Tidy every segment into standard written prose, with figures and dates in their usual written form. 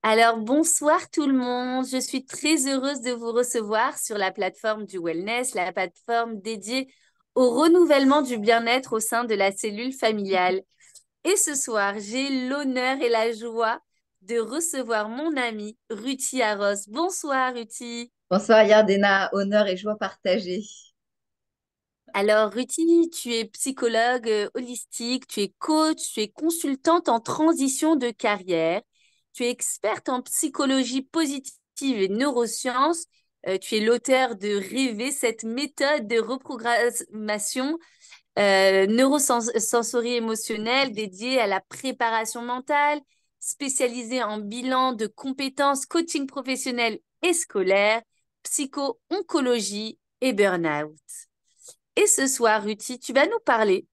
Alors, bonsoir tout le monde. Je suis très heureuse de vous recevoir sur la plateforme du wellness, la plateforme dédiée au renouvellement du bien-être au sein de la cellule familiale. Et ce soir, j'ai l'honneur et la joie de recevoir mon amie Ruthi Arros. Bonsoir Ruthi. Bonsoir Yardena, honneur et joie partagée. Alors Ruthi, tu es psychologue holistique, tu es coach, tu es consultante en transition de carrière, tu es experte en psychologie positive et neurosciences, tu es l'auteur de Rêver, cette méthode de reprogrammation neurosensorie émotionnelle dédiée à la préparation mentale, spécialisée en bilan de compétences, coaching professionnel et scolaire, psycho-oncologie et burn-out. Et ce soir, Ruthi, tu vas nous parler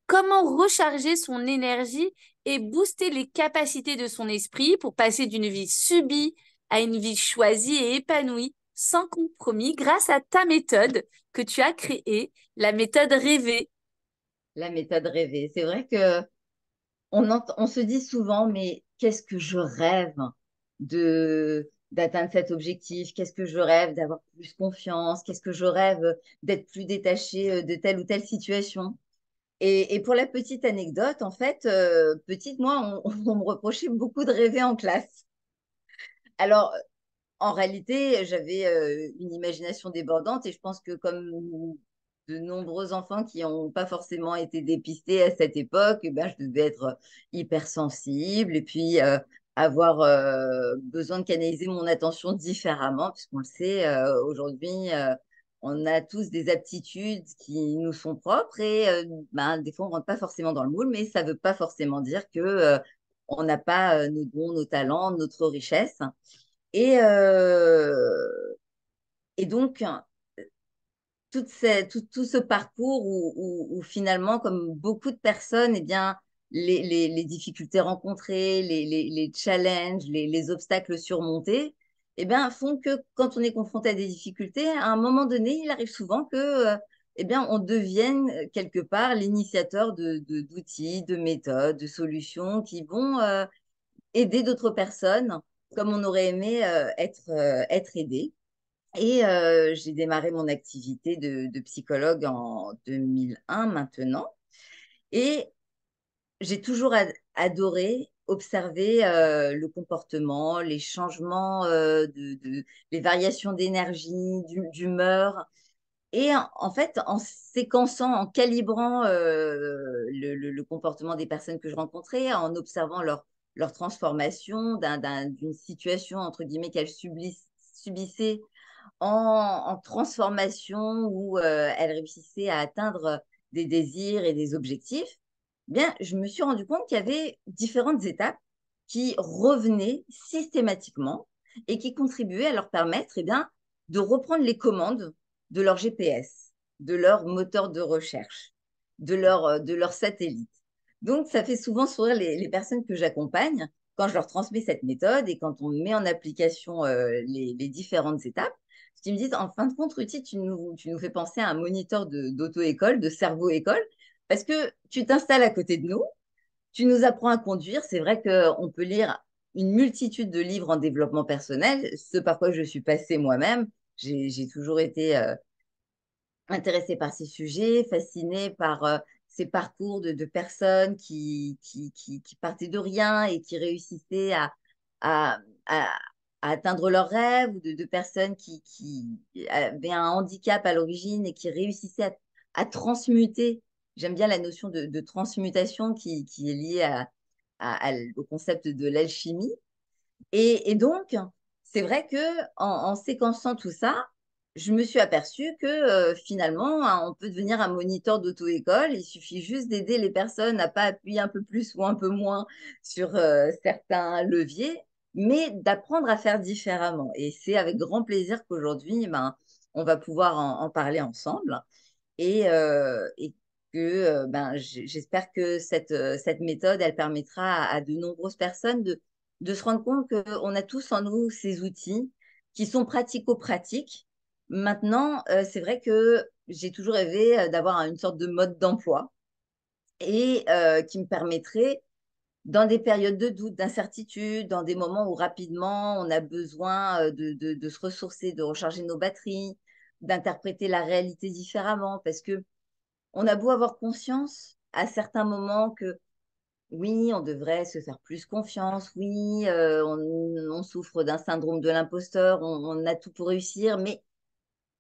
comment recharger son énergie et booster les capacités de son esprit pour passer d'une vie subie à une vie choisie et épanouie, sans compromis, grâce à ta méthode que tu as créée, la méthode rêvée. La méthode rêvée. C'est vrai que on se dit souvent, mais qu'est-ce que je rêve d'atteindre cet objectif? Qu'est-ce que je rêve d'avoir plus confiance? Qu'est-ce que je rêve d'être plus détaché de telle ou telle situation? Et pour la petite anecdote, en fait, petite, moi, on me reprochait beaucoup de rêver en classe. Alors, en réalité, j'avais une imagination débordante et je pense que comme de nombreux enfants qui n'ont pas forcément été dépistés à cette époque, eh ben, je devais être hypersensible et puis avoir besoin de canaliser mon attention différemment, puisqu'on le sait, aujourd'hui, on a tous des aptitudes qui nous sont propres et ben, des fois, on ne rentre pas forcément dans le moule, mais ça ne veut pas forcément dire que on n'a pas nos dons, nos talents, notre richesse. Et, et donc, tout ce parcours où finalement, comme beaucoup de personnes, eh bien, les difficultés rencontrées, les challenges, les obstacles surmontés, eh bien, font que quand on est confronté à des difficultés, à un moment donné, il arrive souvent que, eh bien, on devienne quelque part l'initiateur d'outils, de méthodes, de solutions qui vont aider d'autres personnes comme on aurait aimé être aidé. Et j'ai démarré mon activité de psychologue en 2001 maintenant. Et j'ai toujours adoré observer le comportement, les changements, les variations d'énergie, d'humeur. Et en fait, en séquençant, en calibrant le comportement des personnes que je rencontrais, en observant leur transformation d'une situation, entre guillemets, qu'elles subissaient en transformation où elles réussissaient à atteindre des désirs et des objectifs, bien, je me suis rendu compte qu'il y avait différentes étapes qui revenaient systématiquement et qui contribuaient à leur permettre bien, de reprendre les commandes de leur GPS, de leur moteur de recherche, de leur satellite. Donc, ça fait souvent sourire les personnes que j'accompagne quand je leur transmets cette méthode et quand on met en application les différentes étapes. Ils me disent, en fin de compte, Ruthi, tu nous fais penser à un moniteur d'auto-école, de cerveau-école, parce que tu t'installes à côté de nous, tu nous apprends à conduire. C'est vrai qu'on peut lire une multitude de livres en développement personnel, ce par quoi je suis passée moi-même. J'ai toujours été intéressée par ces sujets, fascinée par ces parcours de personnes qui partaient de rien et qui réussissaient à, à- à atteindre leurs rêves, ou de personnes qui avaient un handicap à l'origine et qui réussissaient à transmuter. J'aime bien la notion de transmutation qui est liée au concept de l'alchimie. Et donc, c'est vrai que en séquençant tout ça, je me suis aperçue que finalement, hein, on peut devenir un moniteur d'auto-école. Il suffit juste d'aider les personnes à pas appuyer un peu plus ou un peu moins sur certains leviers, mais d'apprendre à faire différemment. Et c'est avec grand plaisir qu'aujourd'hui, ben, on va pouvoir en parler ensemble et que ben, j'espère que cette méthode, elle permettra à de nombreuses personnes de se rendre compte qu'on a tous en nous ces outils qui sont pratico-pratiques. Maintenant, c'est vrai que j'ai toujours rêvé d'avoir une sorte de mode d'emploi et qui me permettrait dans des périodes de doute, d'incertitude, dans des moments où rapidement on a besoin de se ressourcer, de recharger nos batteries, d'interpréter la réalité différemment, parce que on a beau avoir conscience à certains moments que oui, on devrait se faire plus confiance, oui, on souffre d'un syndrome de l'imposteur, on a tout pour réussir, mais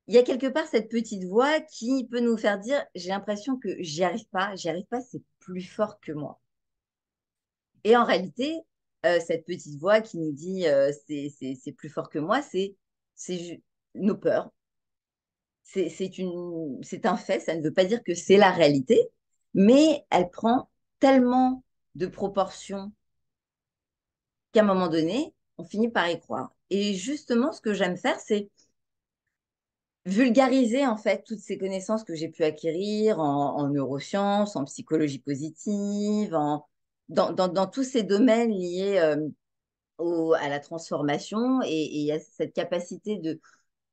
il y a quelque part cette petite voix qui peut nous faire dire, j'ai l'impression que j'y arrive pas, c'est plus fort que moi. Et en réalité, cette petite voix qui nous dit c'est plus fort que moi, c'est nos peurs. C'est un fait, ça ne veut pas dire que c'est la réalité, mais elle prend tellement de proportions qu'à un moment donné, on finit par y croire. Et justement, ce que j'aime faire, c'est vulgariser en fait toutes ces connaissances que j'ai pu acquérir en neurosciences, en psychologie positive, dans tous ces domaines liés à la transformation et à cette capacité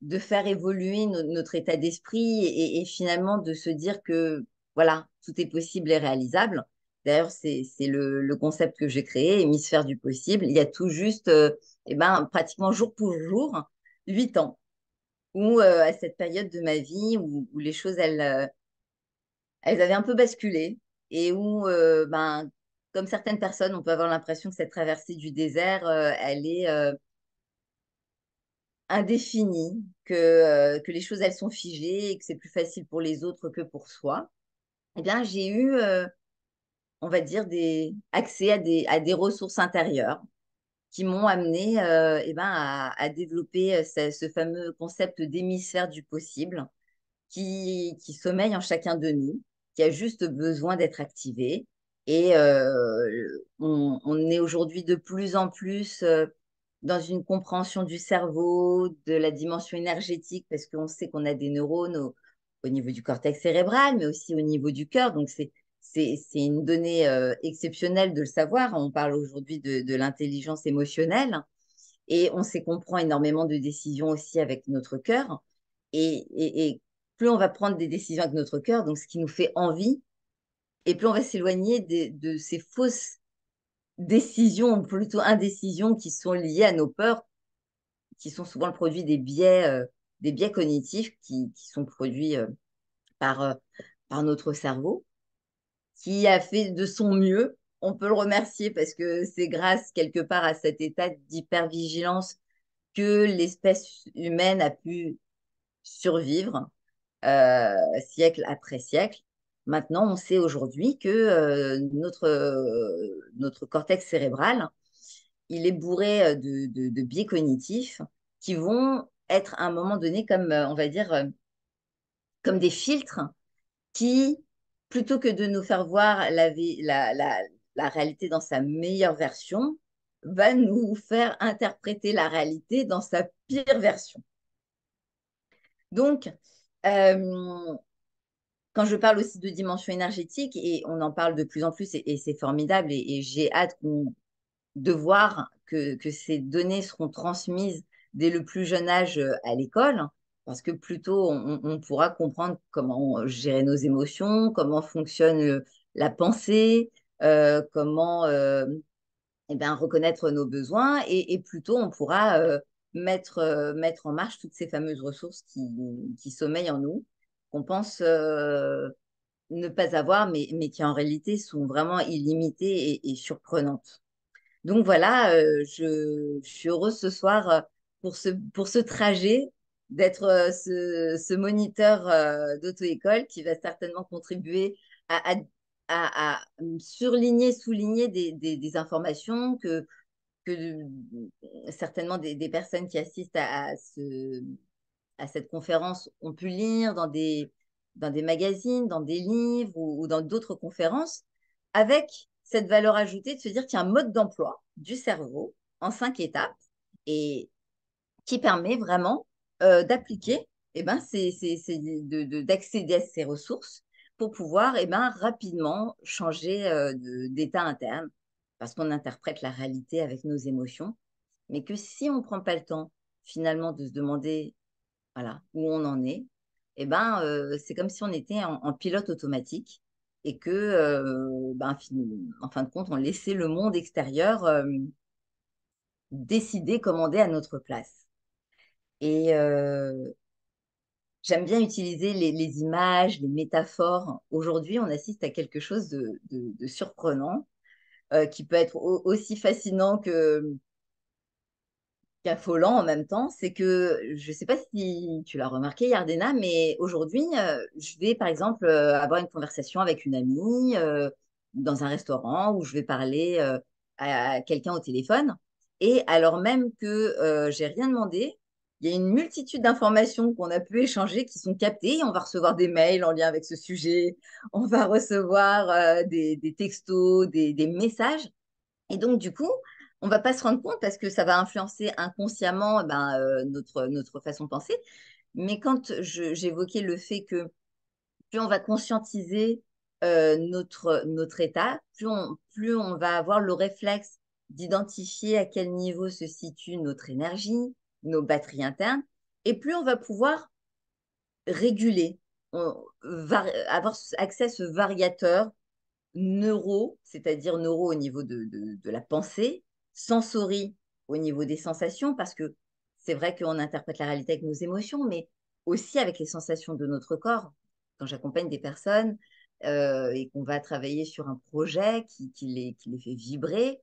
de faire évoluer notre état d'esprit et finalement de se dire que voilà, tout est possible et réalisable. D'ailleurs, c'est le concept que j'ai créé, hémisphère du possible. Il y a tout juste, eh ben, pratiquement jour pour jour, 8 ans, où à cette période de ma vie où les choses, elles avaient un peu basculé et où, ben, comme certaines personnes, on peut avoir l'impression que cette traversée du désert, elle est indéfinie, que les choses, elles sont figées et que c'est plus facile pour les autres que pour soi. Eh bien, j'ai eu, on va dire, accès à des ressources intérieures qui m'ont amené eh ben, à développer ce fameux concept d'hémisphère du possible qui sommeille en chacun de nous, qui a juste besoin d'être activé. Et on est aujourd'hui de plus en plus dans une compréhension du cerveau, de la dimension énergétique, parce qu'on sait qu'on a des neurones au niveau du cortex cérébral, mais aussi au niveau du cœur. Donc, c'est une donnée exceptionnelle de le savoir. On parle aujourd'hui de l'intelligence émotionnelle et on sait qu'on prend énormément de décisions aussi avec notre cœur. Et plus on va prendre des décisions avec notre cœur, donc ce qui nous fait envie, et plus on va s'éloigner de ces fausses décisions, ou plutôt indécisions qui sont liées à nos peurs, qui sont souvent le produit des biais cognitifs qui sont produits par, euh, par notre cerveau, qui a fait de son mieux. On peut le remercier parce que c'est grâce quelque part à cet état d'hypervigilance que l'espèce humaine a pu survivre siècle après siècle. Maintenant, on sait aujourd'hui que notre cortex cérébral, il est bourré de biais cognitifs qui vont être à un moment donné comme, on va dire, comme des filtres qui, plutôt que de nous faire voir la réalité dans sa meilleure version, va nous faire interpréter la réalité dans sa pire version. Donc, euh, quand je parle aussi de dimension énergétique, et on en parle de plus en plus, et c'est formidable, et j'ai hâte de voir que ces données seront transmises dès le plus jeune âge à l'école, parce que plus tôt on pourra comprendre comment gérer nos émotions, comment fonctionne la pensée, comment eh ben, reconnaître nos besoins, et plus tôt on pourra mettre en marche toutes ces fameuses ressources qui sommeillent en nous, qu'on pense ne pas avoir, mais qui en réalité sont vraiment illimitées et surprenantes. Donc voilà, je suis heureuse ce soir pour ce trajet, d'être ce moniteur d'auto-école qui va certainement contribuer à, à, à surligner, souligner des informations que certainement des personnes qui assistent à cette conférence ont pu lire dans des magazines, dans des livres ou dans d'autres conférences, avec cette valeur ajoutée de se dire qu'il y a un mode d'emploi du cerveau en 5 étapes et qui permet vraiment d'appliquer, eh ben, d'accéder à ces ressources pour pouvoir eh ben, rapidement changer d'état interne parce qu'on interprète la réalité avec nos émotions, mais que si on ne prend pas le temps finalement de se demander voilà, où on en est, eh ben, c'est comme si on était en pilote automatique et que, en fin de compte, on laissait le monde extérieur décider, commander à notre place. Et j'aime bien utiliser les images, les métaphores. Aujourd'hui, on assiste à quelque chose de surprenant, qui peut être aussi fascinant qu'affolant en même temps. C'est que, je ne sais pas si tu l'as remarqué, Yardena, mais aujourd'hui, je vais par exemple avoir une conversation avec une amie dans un restaurant où je vais parler à quelqu'un au téléphone. Et alors même que j'ai rien demandé, il y a une multitude d'informations qu'on a pu échanger qui sont captées. On va recevoir des mails en lien avec ce sujet, on va recevoir des textos, des messages. Et donc, du coup, on ne va pas se rendre compte parce que ça va influencer inconsciemment notre façon de penser. Mais quand j'évoquais le fait que plus on va conscientiser notre état, plus on va avoir le réflexe d'identifier à quel niveau se situe notre énergie, nos batteries internes, et plus on va pouvoir réguler, avoir accès à ce variateur neuro, c'est-à-dire neuro au niveau de la pensée, sensory au niveau des sensations, parce que c'est vrai qu'on interprète la réalité avec nos émotions, mais aussi avec les sensations de notre corps. Quand j'accompagne des personnes et qu'on va travailler sur un projet qui les fait vibrer,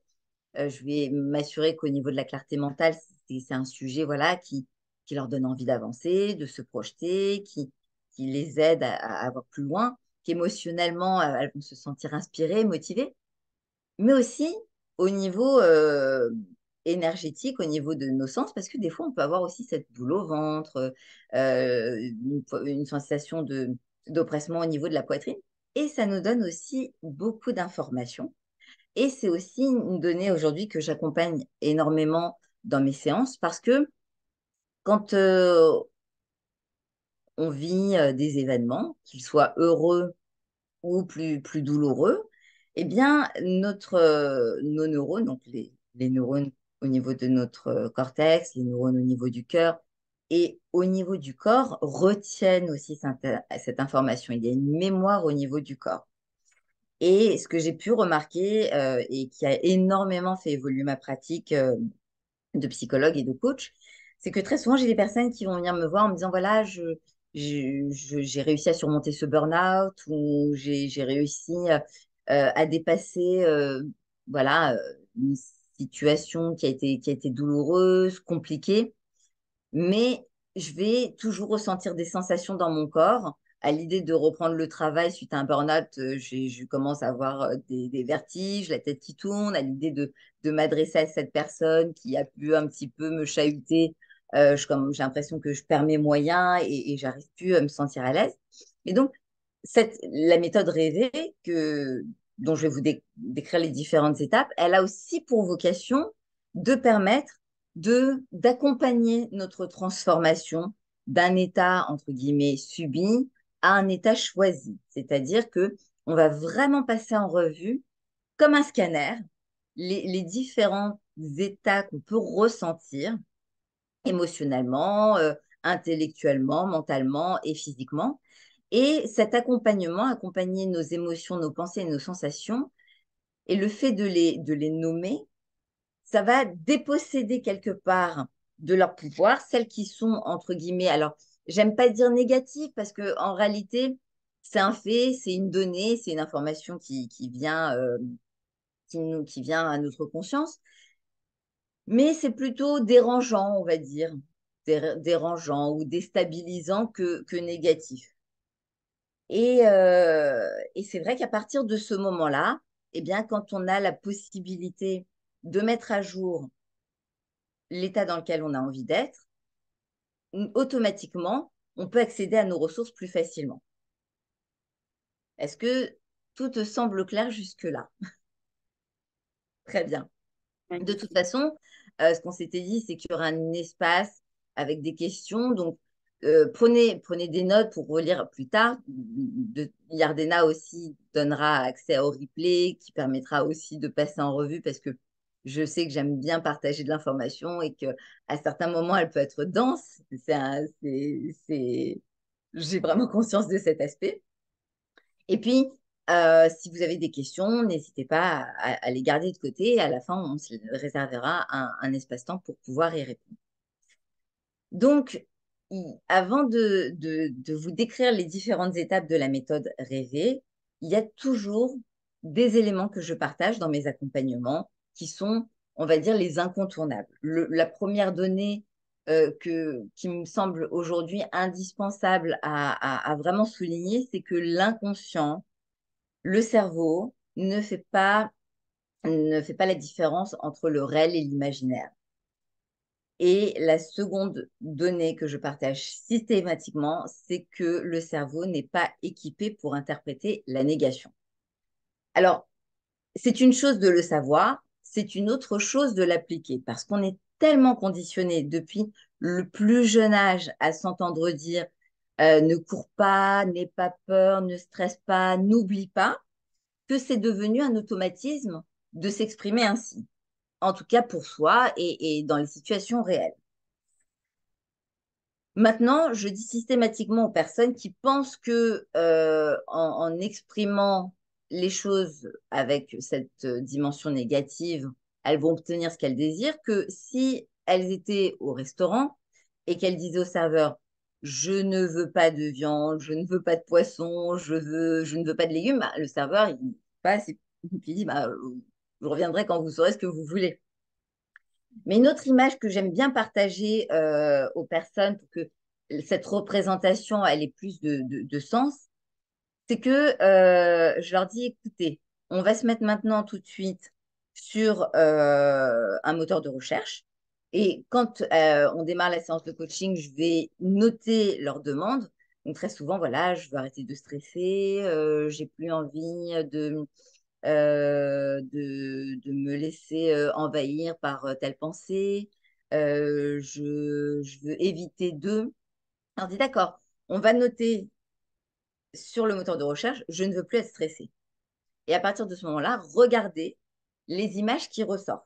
je vais m'assurer qu'au niveau de la clarté mentale, c'est un sujet voilà, qui leur donne envie d'avancer, de se projeter, qui les aide à avoir plus loin, qu'émotionnellement, elles vont se sentir inspirées, motivées, mais aussi au niveau énergétique, au niveau de nos sens, parce que des fois, on peut avoir aussi cette boule au ventre, une sensation d'oppressement au niveau de la poitrine, et ça nous donne aussi beaucoup d'informations et c'est aussi une donnée aujourd'hui que j'accompagne énormément dans mes séances parce que quand on vit des événements, qu'ils soient heureux ou plus douloureux, eh bien, nos neurones, donc les neurones au niveau de notre cortex, les neurones au niveau du cœur et au niveau du corps, retiennent aussi cette information. Il y a une mémoire au niveau du corps. Et ce que j'ai pu remarquer et qui a énormément fait évoluer ma pratique de psychologue et de coach, c'est que très souvent, j'ai des personnes qui vont venir me voir en me disant, voilà, j'ai réussi à surmonter ce burn-out ou j'ai réussi à dépasser voilà, une situation qui a été douloureuse, compliquée mais je vais toujours ressentir des sensations dans mon corps. À l'idée de reprendre le travail suite à un burn-out, je commence à avoir des vertiges, la tête qui tourne. À l'idée de m'adresser à cette personne qui a pu un petit peu me chahuter, j'ai l'impression que je perds mes moyens et j'arrive plus à me sentir à l'aise. Et donc, la méthode rêvée dont je vais vous décrire les différentes étapes, elle a aussi pour vocation de permettre d'accompagner notre transformation d'un état, entre guillemets, subi à un état choisi. C'est-à-dire que on va vraiment passer en revue, comme un scanner, les différents états qu'on peut ressentir émotionnellement, intellectuellement, mentalement et physiquement. Et cet accompagnement, accompagner nos émotions, nos pensées et nos sensations, et le fait de les nommer, ça va déposséder quelque part de leur pouvoir, celles qui sont, entre guillemets, alors, j'aime pas dire négatives parce que en réalité, c'est un fait, c'est une donnée, c'est une information qui vient à notre conscience, mais c'est plutôt dérangeant, on va dire, dérangeant ou déstabilisant que négatif. Et c'est vrai qu'à partir de ce moment-là, eh bien, quand on a la possibilité de mettre à jour l'état dans lequel on a envie d'être, automatiquement, on peut accéder à nos ressources plus facilement. Est-ce que tout te semble clair jusque-là? Très bien. De toute Magnifique. façon, ce qu'on s'était dit, c'est qu'il y aura un espace avec des questions. Donc, prenez des notes pour relire plus tard. Yardena aussi donnera accès au replay qui permettra aussi de passer en revue parce que je sais que j'aime bien partager de l'information et qu'à certains moments, elle peut être dense. J'ai vraiment conscience de cet aspect. Et puis, Si vous avez des questions, n'hésitez pas à les garder de côté. À la fin, on se réservera un espace-temps pour pouvoir y répondre. Donc, avant de vous décrire les différentes étapes de la méthode rêvée, il y a toujours des éléments que je partage dans mes accompagnements qui sont, on va dire, les incontournables. La première donnée qui me semble aujourd'hui indispensable à vraiment souligner, c'est que l'inconscient, le cerveau, ne fait pas la différence entre le réel et l'imaginaire. Et la seconde donnée que je partage systématiquement, c'est que le cerveau n'est pas équipé pour interpréter la négation. Alors, c'est une chose de le savoir, c'est une autre chose de l'appliquer, parce qu'on est tellement conditionné depuis le plus jeune âge à s'entendre dire ne cours pas, n'aie pas peur, ne stresse pas, n'oublie pas, que c'est devenu un automatisme de s'exprimer ainsi, en tout cas pour soi et dans les situations réelles. Maintenant, je dis systématiquement aux personnes qui pensent que en exprimant les choses avec cette dimension négative, elles vont obtenir ce qu'elles désirent, que si elles étaient au restaurant et qu'elles disaient au serveur, je ne veux pas de viande, je ne veux pas de poisson, je ne veux pas de légumes, bah, le serveur, il passe et puis il dit, bah, je reviendrai quand vous saurez ce que vous voulez. Mais une autre image que j'aime bien partager aux personnes pour que cette représentation elle ait plus de sens, c'est que je leur dis, écoutez, on va se mettre maintenant tout de suite sur un moteur de recherche. Et quand on démarre la séance de coaching, je vais noter leurs demandes. Donc très souvent, voilà, je veux arrêter de stresser, j'ai plus envie de me laisser envahir par telle pensée. Je veux éviter de. Alors, dit d'accord, on va noter sur le moteur de recherche, je ne veux plus être stressé. Et à partir de ce moment-là, regardez les images qui ressortent.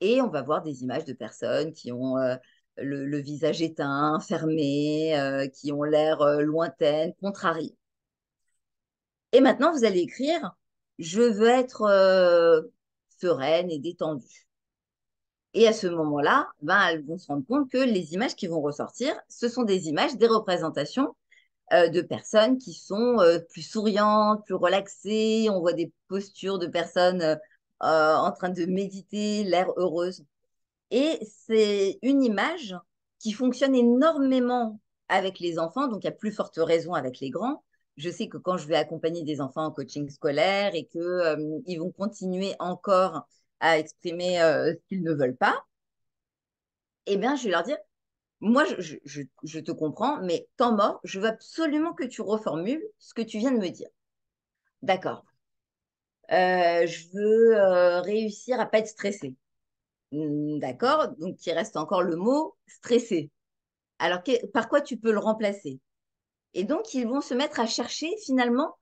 Et on va voir des images de personnes qui ont le visage éteint, fermé, qui ont l'air lointaines, contrariées. Et maintenant, vous allez écrire, je veux être sereine et détendue. Et à ce moment-là, ben, elles vont se rendre compte que les images qui vont ressortir, ce sont des images, des représentations de personnes qui sont plus souriantes, plus relaxées. On voit des postures de personnes en train de méditer, l'air heureuse. Et c'est une image qui fonctionne énormément avec les enfants, donc à plus forte raison avec les grands. Je sais que quand je vais accompagner des enfants en coaching scolaire et que ils vont continuer encore à exprimer ce qu'ils ne veulent pas, eh bien, je vais leur dire, moi, je te comprends, mais temps mort, je veux absolument que tu reformules ce que tu viens de me dire. D'accord. Je veux réussir à pas être stressée. D'accord. Donc, il reste encore le mot stressé. Alors, par quoi tu peux le remplacer? Et donc, ils vont se mettre à chercher finalement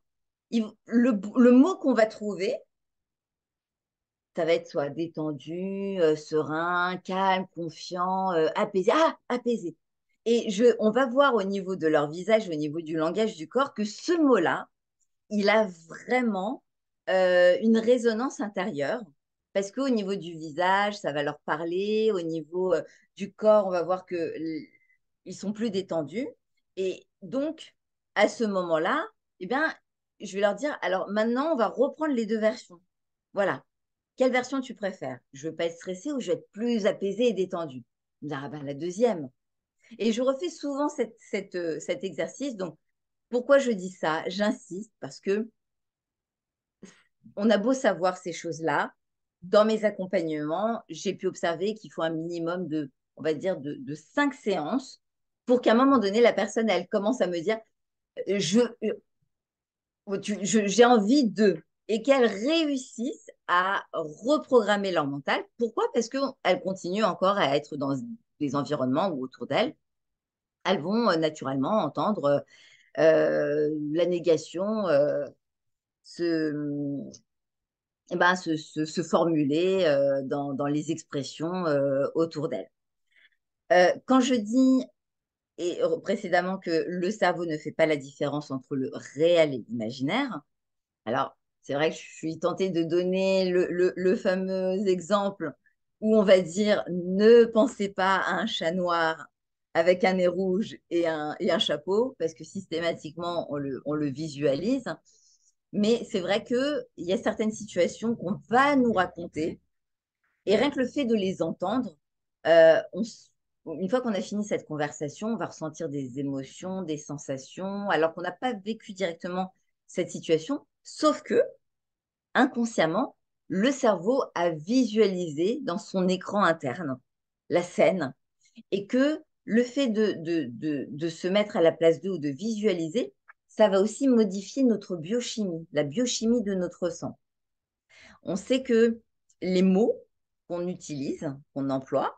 le mot qu'on va trouver. Ça va être soit détendu, serein, calme, confiant, apaisé. Ah, apaisé. Et on va voir au niveau de leur visage, au niveau du langage du corps, que ce mot-là, il a vraiment une résonance intérieure. Parce qu'au niveau du visage, ça va leur parler. Au niveau du corps, on va voir que ils sont plus détendus. Et donc, à ce moment-là, eh bien, je vais leur dire, alors maintenant, on va reprendre les deux versions. Voilà. Quelle version tu préfères? Je veux pas être stressée ou je veux être plus apaisée et détendue? Ah ben, la deuxième. Et je refais souvent cet exercice. Donc, pourquoi je dis ça? J'insiste parce que on a beau savoir ces choses-là, dans mes accompagnements, j'ai pu observer qu'il faut un minimum de, on va dire, de 5 séances pour qu'à un moment donné, la personne, elle commence à me dire, je, j'ai envie de, et qu'elles réussissent à reprogrammer leur mental. Pourquoi? Parce qu'elles continuent encore à être dans des environnements ou autour d'elles. Elles vont naturellement entendre la négation se, eh ben, se formuler dans les expressions autour d'elles. Quand je dis précédemment que le cerveau ne fait pas la différence entre le réel et l'imaginaire, Alors, c'est vrai que je suis tentée de donner le fameux exemple où on va dire ne pensez pas à un chat noir avec un nez rouge et un chapeau, parce que systématiquement, on le visualise. Mais c'est vrai qu'il y a certaines situations qu'on va nous raconter, et rien que le fait de les entendre, une fois qu'on a fini cette conversation, on va ressentir des émotions, des sensations, alors qu'on n'a pas vécu directement cette situation, sauf que inconsciemment, le cerveau a visualisé dans son écran interne la scène et que le fait de se mettre à la place d'eux ou de visualiser, ça va aussi modifier notre biochimie, la biochimie de notre sang. On sait que les mots qu'on utilise, qu'on emploie,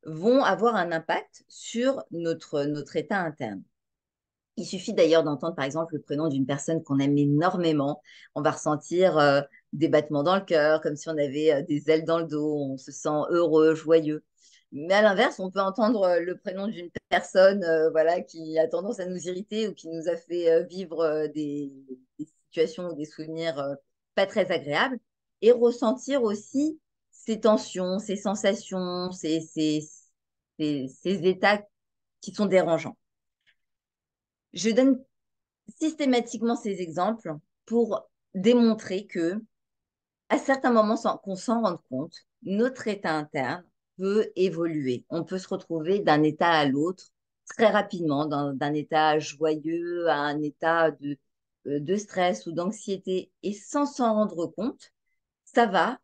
vont avoir un impact sur notre état interne. Il suffit d'ailleurs d'entendre par exemple le prénom d'une personne qu'on aime énormément. On va ressentir des battements dans le cœur, comme si on avait des ailes dans le dos, on se sent heureux, joyeux. Mais à l'inverse, on peut entendre le prénom d'une personne voilà, qui a tendance à nous irriter ou qui nous a fait vivre des situations ou des souvenirs pas très agréables et ressentir aussi ces tensions, ces sensations, ces états qui sont dérangeants. Je donne systématiquement ces exemples pour démontrer que, à certains moments, sans qu'on s'en rende compte, notre état interne peut évoluer. On peut se retrouver d'un état à l'autre très rapidement, d'un état joyeux à un état de stress ou d'anxiété, et sans s'en rendre compte, ça va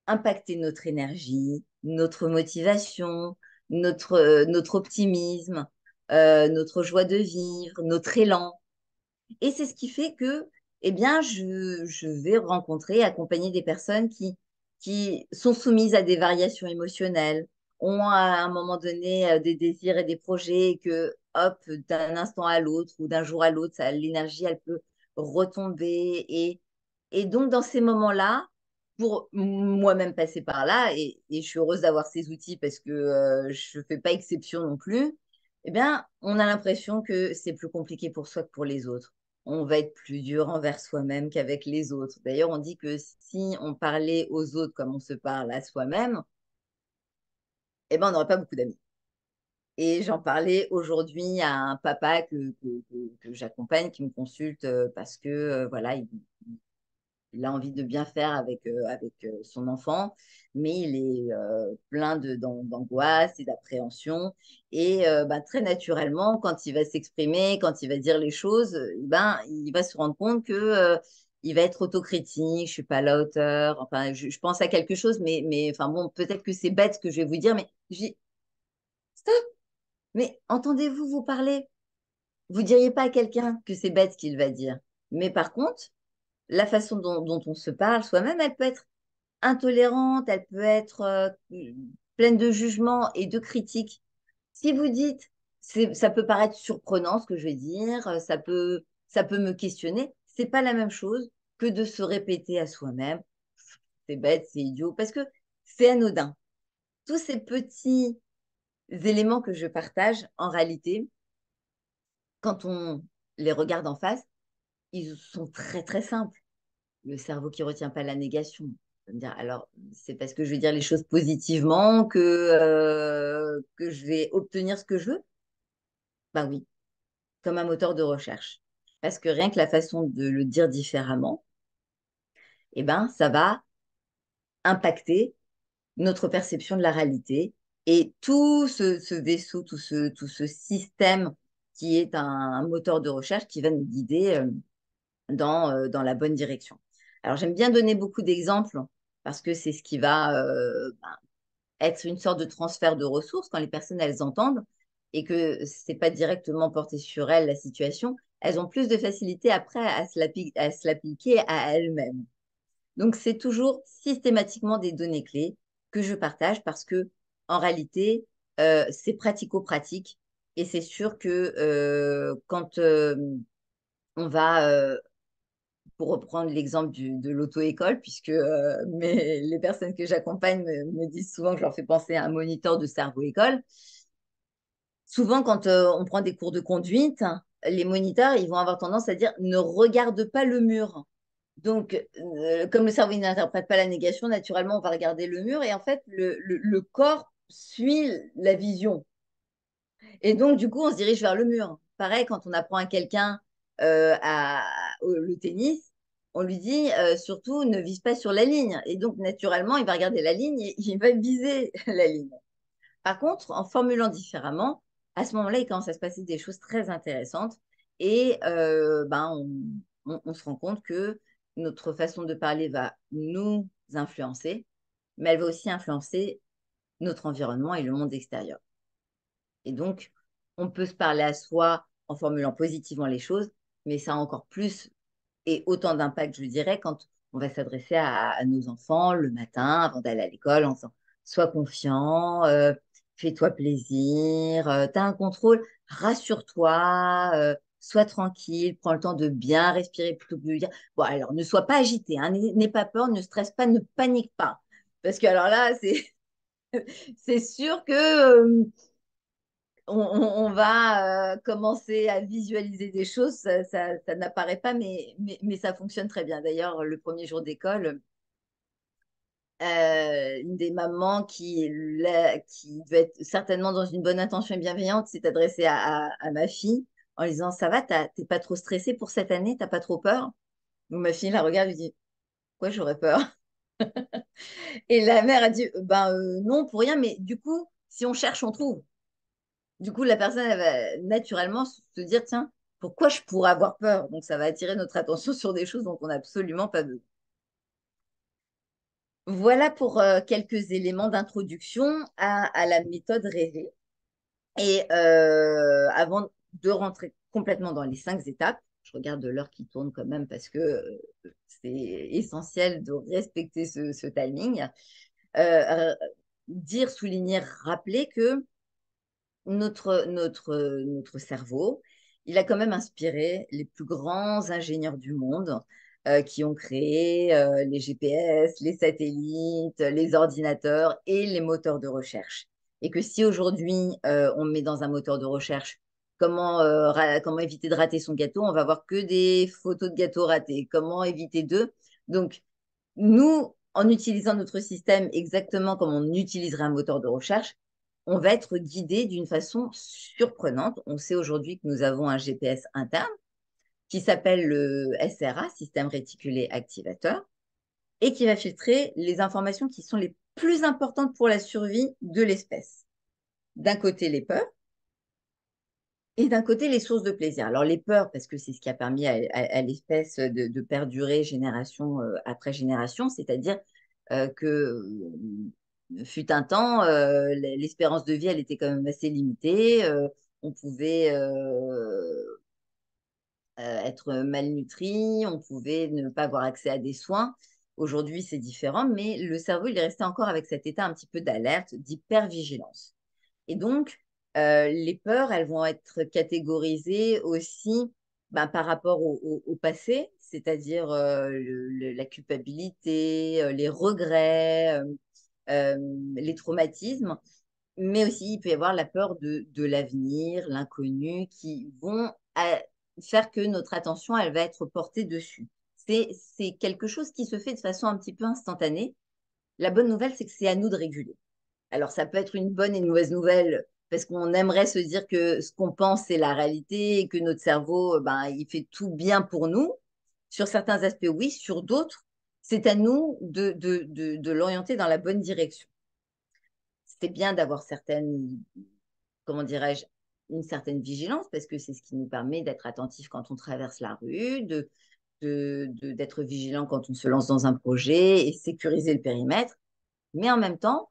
impacter notre énergie, notre motivation, notre optimisme, notre joie de vivre, notre élan. Et c'est ce qui fait que, eh bien, je vais rencontrer, accompagner des personnes qui sont soumises à des variations émotionnelles, ont à un moment donné des désirs et des projets, et que, hop, d'un instant à l'autre ou d'un jour à l'autre, l'énergie, elle peut retomber. Et donc, dans ces moments-là, pour moi-même passer par là, et je suis heureuse d'avoir ces outils parce que je ne fais pas exception non plus, eh bien, on a l'impression que c'est plus compliqué pour soi que pour les autres. On va être plus dur envers soi-même qu'avec les autres. D'ailleurs, on dit que si on parlait aux autres comme on se parle à soi-même, eh ben, on n'aurait pas beaucoup d'amis. Et j'en parlais aujourd'hui à un papa que j'accompagne, qui me consulte parce que voilà, il a envie de bien faire avec son enfant, mais il est plein d'angoisse et d'appréhension. Et ben, très naturellement, quand il va s'exprimer, quand il va dire les choses, ben, il va se rendre compte que il va être autocritique, je suis pas à la hauteur. Enfin, je pense à quelque chose, mais enfin bon, peut-être que c'est bête ce que je vais vous dire, mais je dis stop. Mais entendez-vous vous parler? Vous diriez pas à quelqu'un que c'est bête ce qu'il va dire. Mais par contre, la façon dont on se parle soi-même, elle peut être intolérante, elle peut être pleine de jugement et de critiques. Si vous dites, ça peut paraître surprenant ce que je vais dire, ça peut me questionner, c'est pas la même chose que de se répéter à soi-même, c'est bête, c'est idiot, parce que c'est anodin. Tous ces petits éléments que je partage, en réalité, quand on les regarde en face, ils sont très très simples. Le cerveau qui retient pas la négation. Ça veut dire, alors, c'est parce que je vais dire les choses positivement que je vais obtenir ce que je veux? Ben oui, comme un moteur de recherche. Parce que rien que la façon de le dire différemment, eh ben, ça va impacter notre perception de la réalité et tout ce vaisseau, tout ce système qui est un moteur de recherche qui va nous guider dans la bonne direction. Alors, j'aime bien donner beaucoup d'exemples parce que c'est ce qui va être une sorte de transfert de ressources quand les personnes, elles entendent et que c'est pas directement porté sur elles la situation, elles ont plus de facilité après à se l'appliquer à elles-mêmes. Donc, c'est toujours systématiquement des données clés que je partage parce que, en réalité, c'est pratico-pratique et c'est sûr que quand on va pour reprendre l'exemple de l'auto-école, puisque les personnes que j'accompagne me disent souvent que je leur fais penser à un moniteur de cerveau-école. Souvent, quand on prend des cours de conduite, les moniteurs, ils vont avoir tendance à dire ne regarde pas le mur. Donc, comme le cerveau il n'interprète pas la négation, naturellement, on va regarder le mur et en fait, le corps suit la vision. Et donc, du coup, on se dirige vers le mur. Pareil, quand on apprend à quelqu'un le tennis, on lui dit surtout ne vise pas sur la ligne. Et donc, naturellement, il va regarder la ligne et il va viser la ligne. Par contre, en formulant différemment, à ce moment-là, il commence à se passer des choses très intéressantes et on se rend compte que notre façon de parler va nous influencer, mais elle va aussi influencer notre environnement et le monde extérieur. Et donc, on peut se parler à soi en formulant positivement les choses, mais ça a encore plus et autant d'impact, je dirais, quand on va s'adresser à nos enfants le matin avant d'aller à l'école en disant sois confiant, fais-toi plaisir, tu as un contrôle, rassure-toi, sois tranquille, prends le temps de bien respirer plutôt que de lui dire bon, alors ne sois pas agité, hein, n'aie pas peur, ne stresse pas, ne panique pas. Parce que alors là, c'est sûr que on va commencer à visualiser des choses, ça n'apparaît pas, mais ça fonctionne très bien. D'ailleurs, le premier jour d'école, une des mamans qui devait être certainement dans une bonne intention et bienveillante s'est adressée à ma fille en lui disant, ça va, t'es pas trop stressée pour cette année, t'as pas trop peur? Donc ma fille la regarde et lui dit, quoi, j'aurais peur? Et la mère a dit, ben non, pour rien, mais du coup, si on cherche, on trouve. Du coup, la personne elle va naturellement se dire, tiens, pourquoi je pourrais avoir peur? Donc, ça va attirer notre attention sur des choses dont on n'a absolument pas besoin. Voilà pour quelques éléments d'introduction à la méthode rêvée. Et avant de rentrer complètement dans les 5 étapes, je regarde l'heure qui tourne quand même parce que c'est essentiel de respecter ce timing. Euh, Dire, souligner, rappeler que notre cerveau, il a quand même inspiré les plus grands ingénieurs du monde qui ont créé les GPS, les satellites, les ordinateurs et les moteurs de recherche. Et que si aujourd'hui on met dans un moteur de recherche comment éviter de rater son gâteau, on va voir que des photos de gâteaux ratés. Comment éviter d'eux. Donc, nous, en utilisant notre système exactement comme on utiliserait un moteur de recherche, on va être guidé d'une façon surprenante. On sait aujourd'hui que nous avons un GPS interne qui s'appelle le SRA, système réticulé activateur, et qui va filtrer les informations qui sont les plus importantes pour la survie de l'espèce. D'un côté, les peurs, et d'un côté, les sources de plaisir. Alors, les peurs, parce que c'est ce qui a permis à l'espèce de perdurer génération après génération, c'est-à-dire que fut un temps, l'espérance de vie, elle était quand même assez limitée. On pouvait être malnutri, on pouvait ne pas avoir accès à des soins. Aujourd'hui, c'est différent, mais le cerveau, il est resté encore avec cet état un petit peu d'alerte, d'hypervigilance. Et donc, les peurs, elles vont être catégorisées aussi ben, par rapport au passé, c'est-à-dire la culpabilité, les regrets, euh, les traumatismes, mais aussi il peut y avoir la peur de l'avenir, l'inconnu, qui vont faire que notre attention, elle va être portée dessus. C'est quelque chose qui se fait de façon un petit peu instantanée. La bonne nouvelle, c'est que c'est à nous de réguler. Alors, ça peut être une bonne et une mauvaise nouvelle parce qu'on aimerait se dire que ce qu'on pense, c'est la réalité et que notre cerveau, ben, il fait tout bien pour nous. Sur certains aspects, oui. Sur d'autres, c'est à nous de l'orienter dans la bonne direction. C'est bien d'avoir certaines, comment dirais-je, une certaine vigilance parce que c'est ce qui nous permet d'être attentif quand on traverse la rue, d'être vigilant quand on se lance dans un projet et sécuriser le périmètre. Mais en même temps,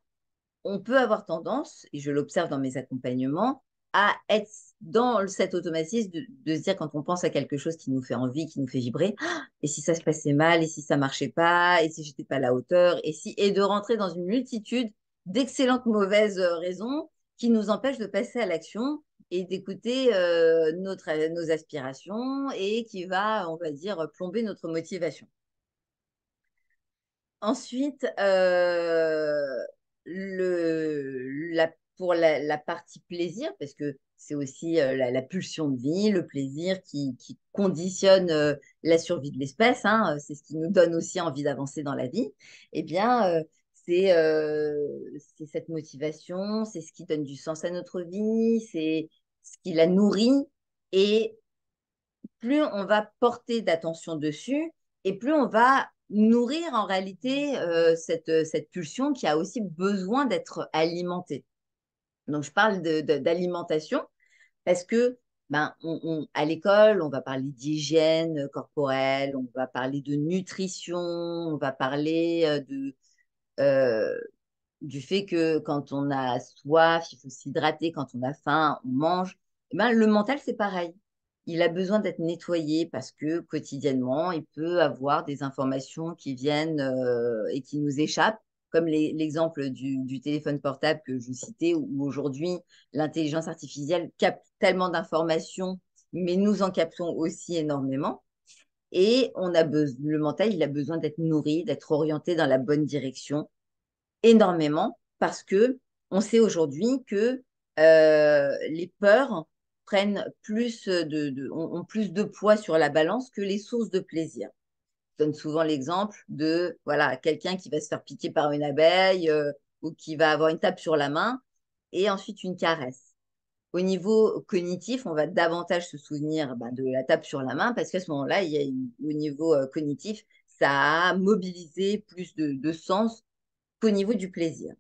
on peut avoir tendance, et je l'observe dans mes accompagnements, à être dans cet automatisme de se dire quand on pense à quelque chose qui nous fait envie, qui nous fait vibrer, ah, et si ça se passait mal, et si ça marchait pas, et si j'étais pas à la hauteur, et de rentrer dans une multitude d'excellentes mauvaises raisons qui nous empêchent de passer à l'action et d'écouter nos aspirations et qui va, on va dire, plomber notre motivation. Ensuite, la pour la partie plaisir, parce que c'est aussi la pulsion de vie, le plaisir qui conditionne la survie de l'espèce, hein, c'est ce qui nous donne aussi envie d'avancer dans la vie, eh bien, c'est cette motivation, c'est ce qui donne du sens à notre vie, c'est ce qui la nourrit. Et plus on va porter d'attention dessus et plus on va nourrir en réalité cette pulsion qui a aussi besoin d'être alimentée. Donc, je parle d'alimentation parce que à l'école, on va parler d'hygiène corporelle, on va parler de nutrition, on va parler euh, du fait que quand on a soif, il faut s'hydrater, quand on a faim, on mange. Eh ben, le mental, c'est pareil. Il a besoin d'être nettoyé parce que quotidiennement, il peut avoir des informations qui viennent et qui nous échappent, comme l'exemple du téléphone portable que je citais, où aujourd'hui, l'intelligence artificielle capte tellement d'informations, mais nous en captons aussi énormément. Et le mental, il a besoin d'être nourri, d'être orienté dans la bonne direction énormément parce que on sait aujourd'hui que les peurs prennent ont plus de poids sur la balance que les sources de plaisir. Je donne souvent l'exemple de voilà, quelqu'un qui va se faire piquer par une abeille ou qui va avoir une tape sur la main et ensuite une caresse. Au niveau cognitif, on va davantage se souvenir de la tape sur la main parce qu'à ce moment-là, au niveau cognitif, ça a mobilisé plus de sens qu'au niveau du plaisir.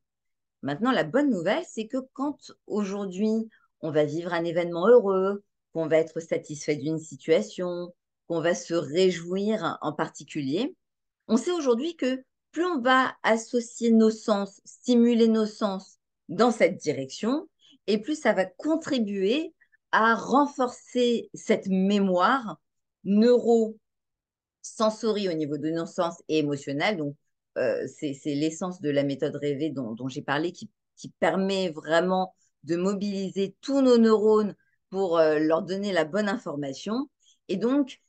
Maintenant, la bonne nouvelle, c'est que quand aujourd'hui, on va vivre un événement heureux, qu'on va être satisfait d'une situation, qu'on va se réjouir en particulier, on sait aujourd'hui que plus on va associer nos sens, stimuler nos sens dans cette direction, et plus ça va contribuer à renforcer cette mémoire sensorie au niveau de nos sens et émotionnel. Donc, c'est l'essence de la méthode rêvée dont j'ai parlé qui permet vraiment de mobiliser tous nos neurones pour leur donner la bonne information. Et donc,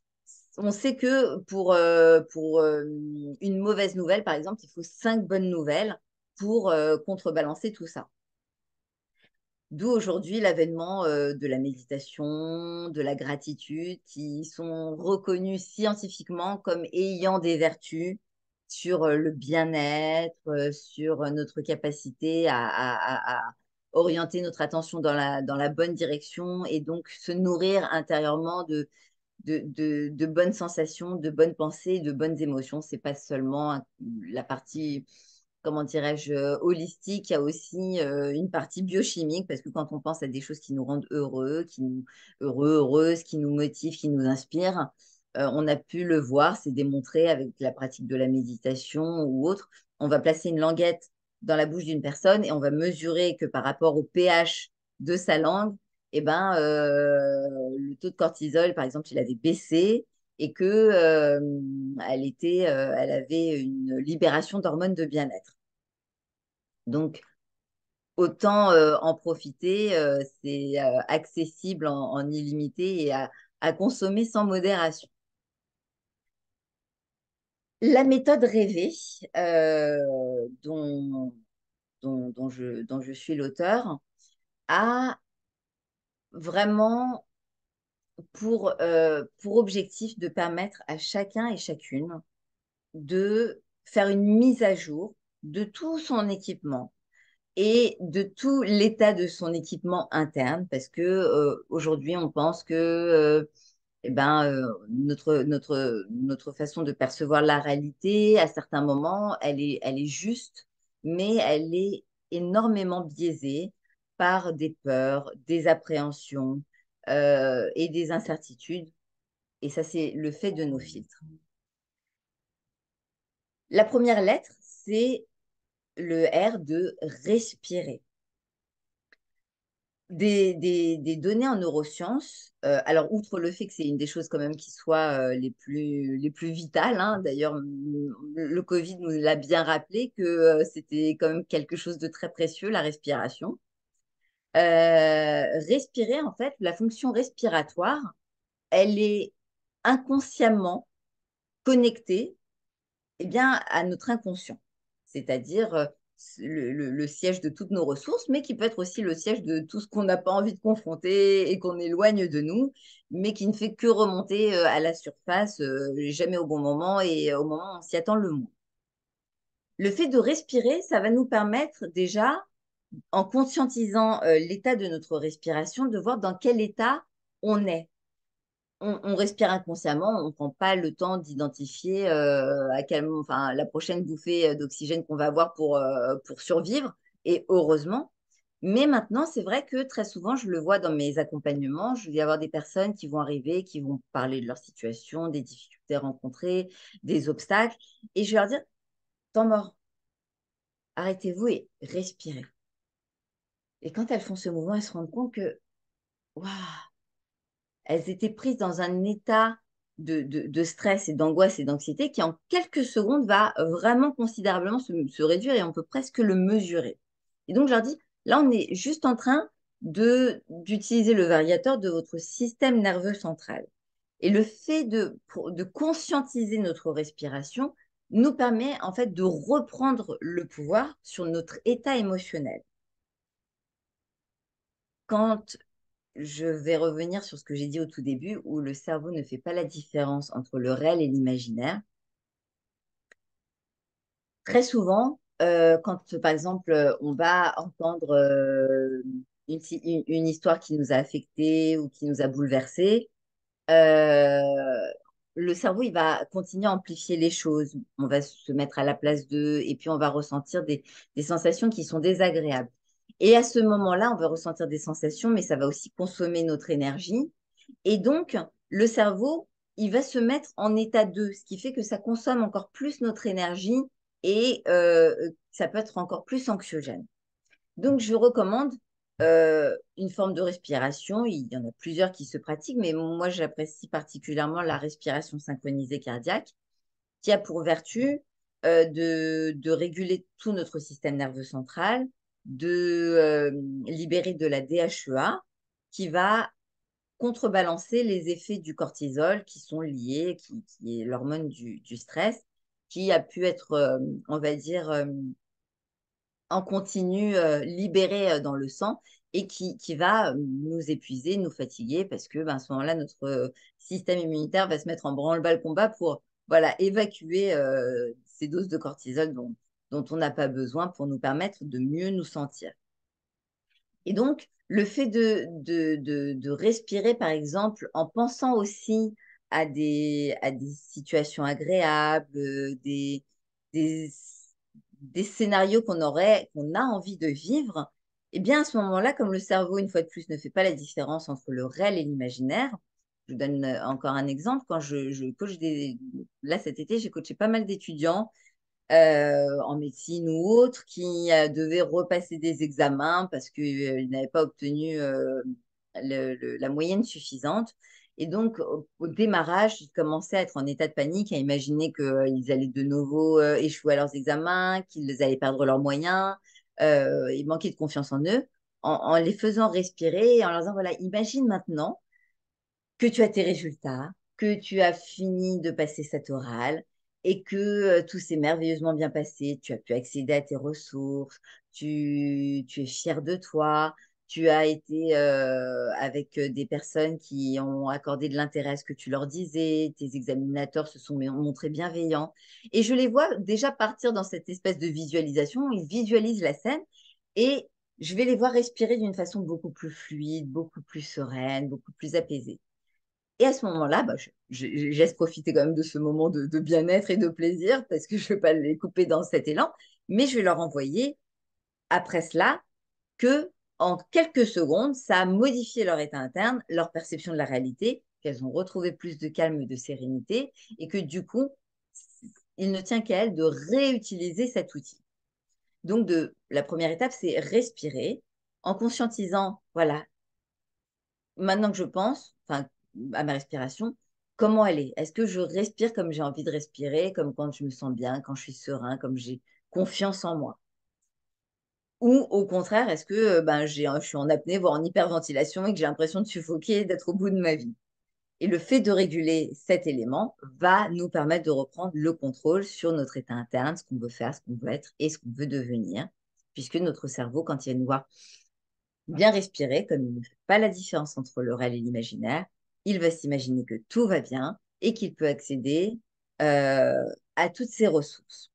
on sait que pour une mauvaise nouvelle, par exemple, il faut 5 bonnes nouvelles pour contrebalancer tout ça. D'où aujourd'hui l'avènement de la méditation, de la gratitude, qui sont reconnus scientifiquement comme ayant des vertus sur le bien-être, sur notre capacité à orienter notre attention dans la bonne direction et donc se nourrir intérieurement de bonnes sensations, de bonnes pensées, de bonnes émotions. C'est pas seulement la partie comment dirais-je, holistique, il y a aussi une partie biochimique, parce que quand on pense à des choses qui nous rendent heureuses, qui nous motivent, qui nous inspirent, on a pu le voir, c'est démontré avec la pratique de la méditation ou autre. On va placer une languette dans la bouche d'une personne et on va mesurer que par rapport au pH de sa langue, eh ben, le taux de cortisol, par exemple, il avait baissé et que elle avait une libération d'hormones de bien-être. Donc, autant en profiter, c'est accessible en illimité et à consommer sans modération. La méthode rêvée, dont je suis l'auteur, a vraiment pour objectif de permettre à chacun et chacune de faire une mise à jour de tout son équipement et de tout l'état de son équipement interne, parce que aujourd'hui, on pense que notre façon de percevoir la réalité, à certains moments, elle est juste, mais elle est énormément biaisée par des peurs, des appréhensions et des incertitudes. Et ça, c'est le fait de nos filtres. La première lettre, c'est le R de respirer. Des données en neurosciences, alors outre le fait que c'est une des choses quand même qui soient les plus vitales, hein, d'ailleurs le Covid nous l'a bien rappelé que c'était quand même quelque chose de très précieux, la respiration. Respirer, en fait, la fonction respiratoire, elle est inconsciemment connectée eh bien, à notre inconscient. C'est-à-dire, le siège de toutes nos ressources, mais qui peut être aussi le siège de tout ce qu'on n'a pas envie de confronter et qu'on éloigne de nous, mais qui ne fait que remonter à la surface, jamais au bon moment et au moment où on s'y attend le moins. Le fait de respirer, ça va nous permettre déjà, en conscientisant l'état de notre respiration, de voir dans quel état on est. On respire inconsciemment, on ne prend pas le temps d'identifier à quel moment, enfin, la prochaine bouffée d'oxygène qu'on va avoir pour survivre, et heureusement. Mais maintenant, c'est vrai que très souvent, je le vois dans mes accompagnements, je vais y avoir des personnes qui vont arriver, qui vont parler de leur situation, des difficultés rencontrées, des obstacles, et je vais leur dire, temps mort, arrêtez-vous et respirez. Et quand elles font ce mouvement, elles se rendent compte que, waouh, elles étaient prises dans un état de stress et d'angoisse et d'anxiété qui, en quelques secondes, va vraiment considérablement se réduire et on peut presque le mesurer. Et donc, je leur dis, là, on est juste en train d'utiliser le variateur de votre système nerveux central. Et le fait de conscientiser notre respiration nous permet en fait de reprendre le pouvoir sur notre état émotionnel. Quand je vais revenir sur ce que j'ai dit au tout début, où le cerveau ne fait pas la différence entre le réel et l'imaginaire. Très souvent, quand par exemple on va entendre une histoire qui nous a affectés ou qui nous a bouleversés, euh, le cerveau il va continuer à amplifier les choses. On va se mettre à la place d'eux et puis on va ressentir des sensations qui sont désagréables. Et à ce moment-là, on va ressentir des sensations, mais ça va aussi consommer notre énergie. Et donc, le cerveau, il va se mettre en état 2, ce qui fait que ça consomme encore plus notre énergie et ça peut être encore plus anxiogène. Donc, je recommande une forme de respiration. Il y en a plusieurs qui se pratiquent, mais moi, j'apprécie particulièrement la respiration synchronisée cardiaque, qui a pour vertu de réguler tout notre système nerveux central, de libérer de la DHEA, qui va contrebalancer les effets du cortisol qui sont liés, qui est l'hormone du stress, qui a pu être, on va dire, en continu libéré dans le sang et qui va nous épuiser, nous fatiguer, parce que ben, à ce moment-là, notre système immunitaire va se mettre en branle-bas le combat pour voilà, évacuer ces doses de cortisol dont on n'a pas besoin pour nous permettre de mieux nous sentir. Et donc, le fait de respirer, par exemple, en pensant aussi à des situations agréables, des, des scénarios qu'on a envie de vivre, eh bien, à ce moment-là, comme le cerveau, une fois de plus, ne fait pas la différence entre le réel et l'imaginaire, je vous donne encore un exemple. Quand je coach là, cet été, j'ai coaché pas mal d'étudiants en médecine ou autre, qui devaient repasser des examens parce qu'ils n'avaient pas obtenu la moyenne suffisante. Et donc, au démarrage, ils commençaient à être en état de panique, à imaginer qu'ils allaient de nouveau échouer à leurs examens, qu'ils allaient perdre leurs moyens, ils manquaient de confiance en eux, en les faisant respirer et en leur disant, voilà, imagine maintenant que tu as tes résultats, que tu as fini de passer cet oral et que tout s'est merveilleusement bien passé. Tu as pu accéder à tes ressources, tu es fier de toi, tu as été avec des personnes qui ont accordé de l'intérêt à ce que tu leur disais, tes examinateurs se sont montrés bienveillants. Et je les vois déjà partir dans cette espèce de visualisation, ils visualisent la scène et je vais les voir respirer d'une façon beaucoup plus fluide, beaucoup plus sereine, beaucoup plus apaisée. Et à ce moment-là, bah, je laisse profiter quand même de ce moment de bien-être et de plaisir parce que je ne vais pas les couper dans cet élan, mais je vais leur envoyer après cela que en quelques secondes, ça a modifié leur état interne, leur perception de la réalité, qu'elles ont retrouvé plus de calme et de sérénité et que du coup, il ne tient qu'à elles de réutiliser cet outil. Donc, la première étape, c'est respirer en conscientisant, voilà, maintenant que je pense, enfin, à ma respiration, comment elle est? Est-ce que je respire comme j'ai envie de respirer, comme quand je me sens bien, quand je suis serein, comme j'ai confiance en moi? Ou au contraire, est-ce que ben, je suis en apnée, voire en hyperventilation et que j'ai l'impression de suffoquer, d'être au bout de ma vie? Et le fait de réguler cet élément va nous permettre de reprendre le contrôle sur notre état interne, ce qu'on veut faire, ce qu'on veut être et ce qu'on veut devenir, puisque notre cerveau, quand il va nous voir bien respirer, comme il ne fait pas la différence entre le réel et l'imaginaire, il va s'imaginer que tout va bien et qu'il peut accéder à toutes ses ressources.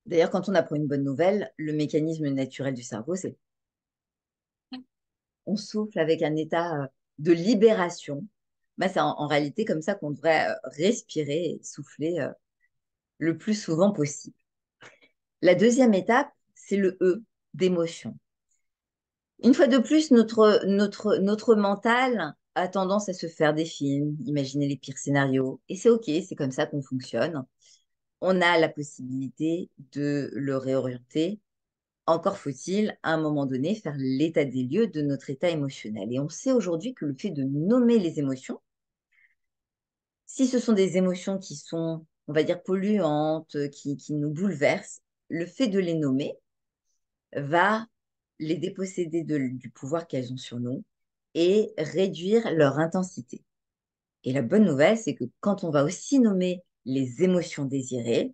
D'ailleurs, quand on apprend une bonne nouvelle, le mécanisme naturel du cerveau, c'est on souffle avec un état de libération. Bah, c'est en réalité comme ça qu'on devrait respirer et souffler le plus souvent possible. La deuxième étape, c'est le E d'émotion. Une fois de plus, notre mental a tendance à se faire des films, imaginer les pires scénarios. Et c'est OK, c'est comme ça qu'on fonctionne. On a la possibilité de le réorienter. Encore faut-il, à un moment donné, faire l'état des lieux de notre état émotionnel. Et on sait aujourd'hui que le fait de nommer les émotions, si ce sont des émotions qui sont, on va dire, polluantes, qui nous bouleversent, le fait de les nommer va les déposséder du pouvoir qu'elles ont sur nous et réduire leur intensité. Et la bonne nouvelle, c'est que quand on va aussi nommer les émotions désirées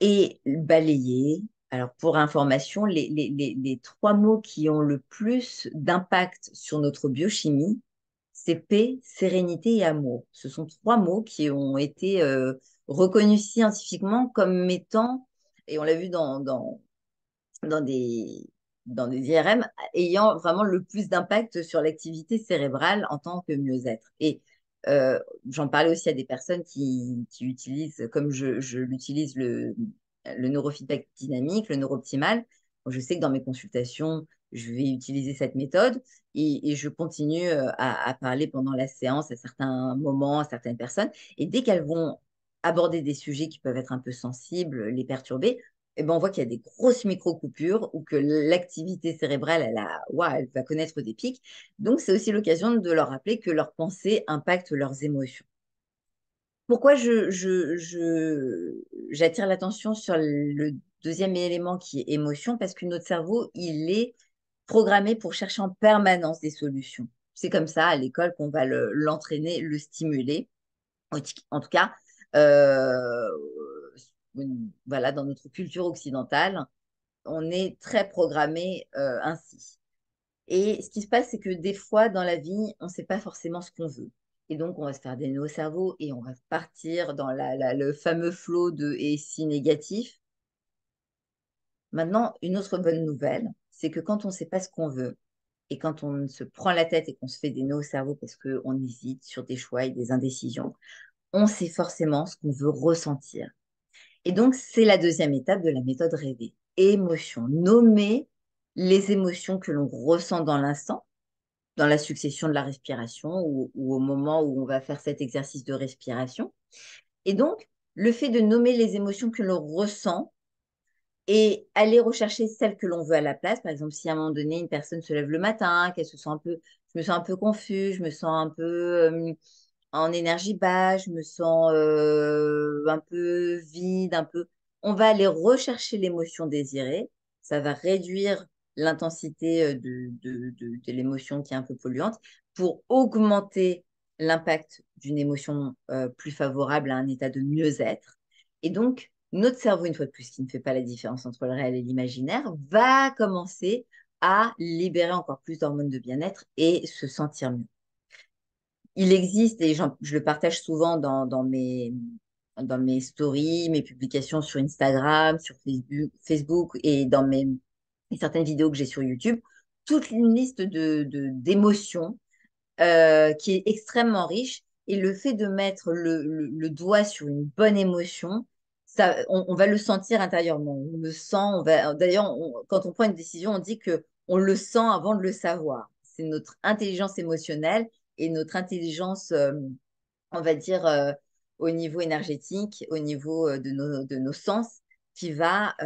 et balayer, alors pour information, les trois mots qui ont le plus d'impact sur notre biochimie, c'est paix, sérénité et amour. Ce sont trois mots qui ont été reconnus scientifiquement comme étant, et on l'a vu dans des, dans des IRM, ayant vraiment le plus d'impact sur l'activité cérébrale en tant que mieux-être. Et j'en parlais aussi à des personnes qui utilisent, comme je l'utilise, le neurofeedback dynamique, le neurooptimal. Je sais que dans mes consultations, je vais utiliser cette méthode et je continue à parler pendant la séance à certains moments, à certaines personnes. Et dès qu'elles vont aborder des sujets qui peuvent être un peu sensibles, les perturber, eh ben, on voit qu'il y a des grosses micro-coupures ou que l'activité cérébrale, elle va connaître des pics. Donc, c'est aussi l'occasion de leur rappeler que leurs pensées impactent leurs émotions. Pourquoi j'attire l'attention sur le deuxième élément qui est émotion? Parce que notre cerveau, il est programmé pour chercher en permanence des solutions. C'est comme ça à l'école qu'on va l'entraîner, le stimuler. En tout cas, euh, voilà, dans notre culture occidentale, on est très programmé ainsi. Et ce qui se passe, c'est que des fois, dans la vie, on ne sait pas forcément ce qu'on veut. Et donc, on va se faire des nœuds au cerveau et on va partir dans le fameux flot de et si négatif. Maintenant, une autre bonne nouvelle, c'est que quand on ne sait pas ce qu'on veut et quand on se prend la tête et qu'on se fait des nœuds au cerveau parce qu'on hésite sur des choix et des indécisions, on sait forcément ce qu'on veut ressentir. Et donc, c'est la deuxième étape de la méthode rêvée. Émotion. Nommer les émotions que l'on ressent dans l'instant, dans la succession de la respiration ou au moment où on va faire cet exercice de respiration. Et donc, le fait de nommer les émotions que l'on ressent et aller rechercher celles que l'on veut à la place. Par exemple, si à un moment donné, une personne se lève le matin, qu'elle se sent un peu, je me sens un peu confus, je me sens un peu en énergie basse, je me sens un peu vide, un peu. On va aller rechercher l'émotion désirée. Ça va réduire l'intensité de l'émotion qui est un peu polluante pour augmenter l'impact d'une émotion plus favorable à un état de mieux-être. Et donc, notre cerveau, une fois de plus, qui ne fait pas la différence entre le réel et l'imaginaire, va commencer à libérer encore plus d'hormones de bien-être et se sentir mieux. Il existe, et je le partage souvent dans mes stories, mes publications sur Instagram, sur Facebook et dans certaines vidéos que j'ai sur YouTube, toute une liste d'émotions qui est extrêmement riche. Et le fait de mettre le doigt sur une bonne émotion, ça, on va le sentir intérieurement. On le sent. D'ailleurs, quand on prend une décision, on dit que on le sent avant de le savoir. C'est notre intelligence émotionnelle et notre intelligence, on va dire, au niveau énergétique, au niveau de nos sens, qui va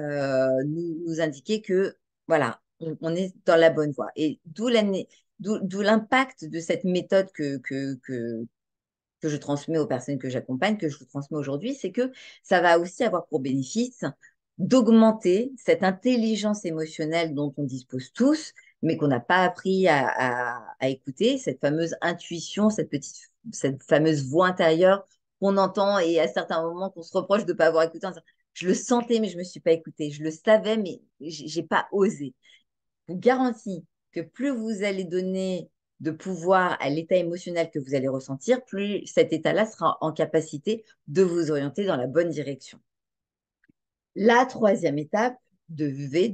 nous indiquer que, voilà, on est dans la bonne voie. Et d'où l'impact de cette méthode que je transmets aux personnes que j'accompagne, que je vous transmets aujourd'hui, c'est que ça va aussi avoir pour bénéfice d'augmenter cette intelligence émotionnelle dont on dispose tous mais qu'on n'a pas appris à écouter, cette fameuse intuition, cette fameuse voix intérieure qu'on entend et à certains moments qu'on se reproche de ne pas avoir écouté. Je le sentais, mais je ne me suis pas écoutée. Je le savais, mais j'ai pas osé. Je vous garantis que plus vous allez donner de pouvoir à l'état émotionnel que vous allez ressentir, plus cet état-là sera en capacité de vous orienter dans la bonne direction. La troisième étape le V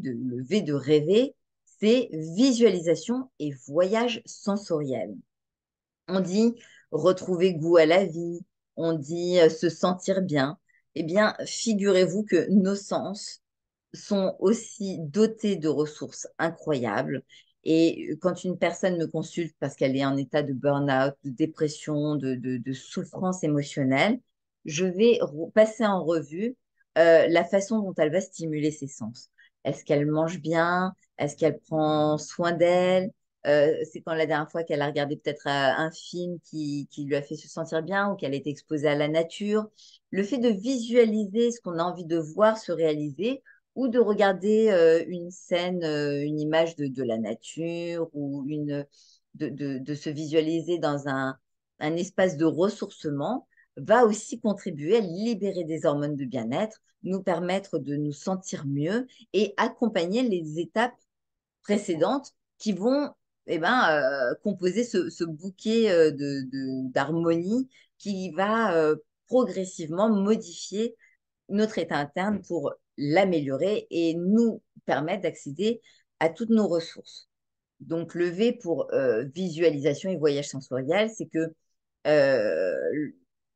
de rêver, c'est visualisation et voyage sensoriel. On dit retrouver goût à la vie, on dit se sentir bien. Eh bien, figurez-vous que nos sens sont aussi dotés de ressources incroyables. Et quand une personne me consulte parce qu'elle est en état de burn-out, de dépression, de souffrance émotionnelle, je vais passer en revue la façon dont elle va stimuler ses sens. Est-ce qu'elle mange bien? Est-ce qu'elle prend soin d'elle? C'est quand la dernière fois qu'elle a regardé peut-être un film qui lui a fait se sentir bien ou qu'elle est exposée à la nature. Le fait de visualiser ce qu'on a envie de voir se réaliser ou de regarder une scène, une image de la nature ou de se visualiser dans un espace de ressourcement va aussi contribuer à libérer des hormones de bien-être, nous permettre de nous sentir mieux et accompagner les étapes précédentes qui vont composer ce bouquet d'harmonie qui va progressivement modifier notre état interne pour l'améliorer et nous permettre d'accéder à toutes nos ressources. Donc, le V pour visualisation et voyage sensoriel, c'est que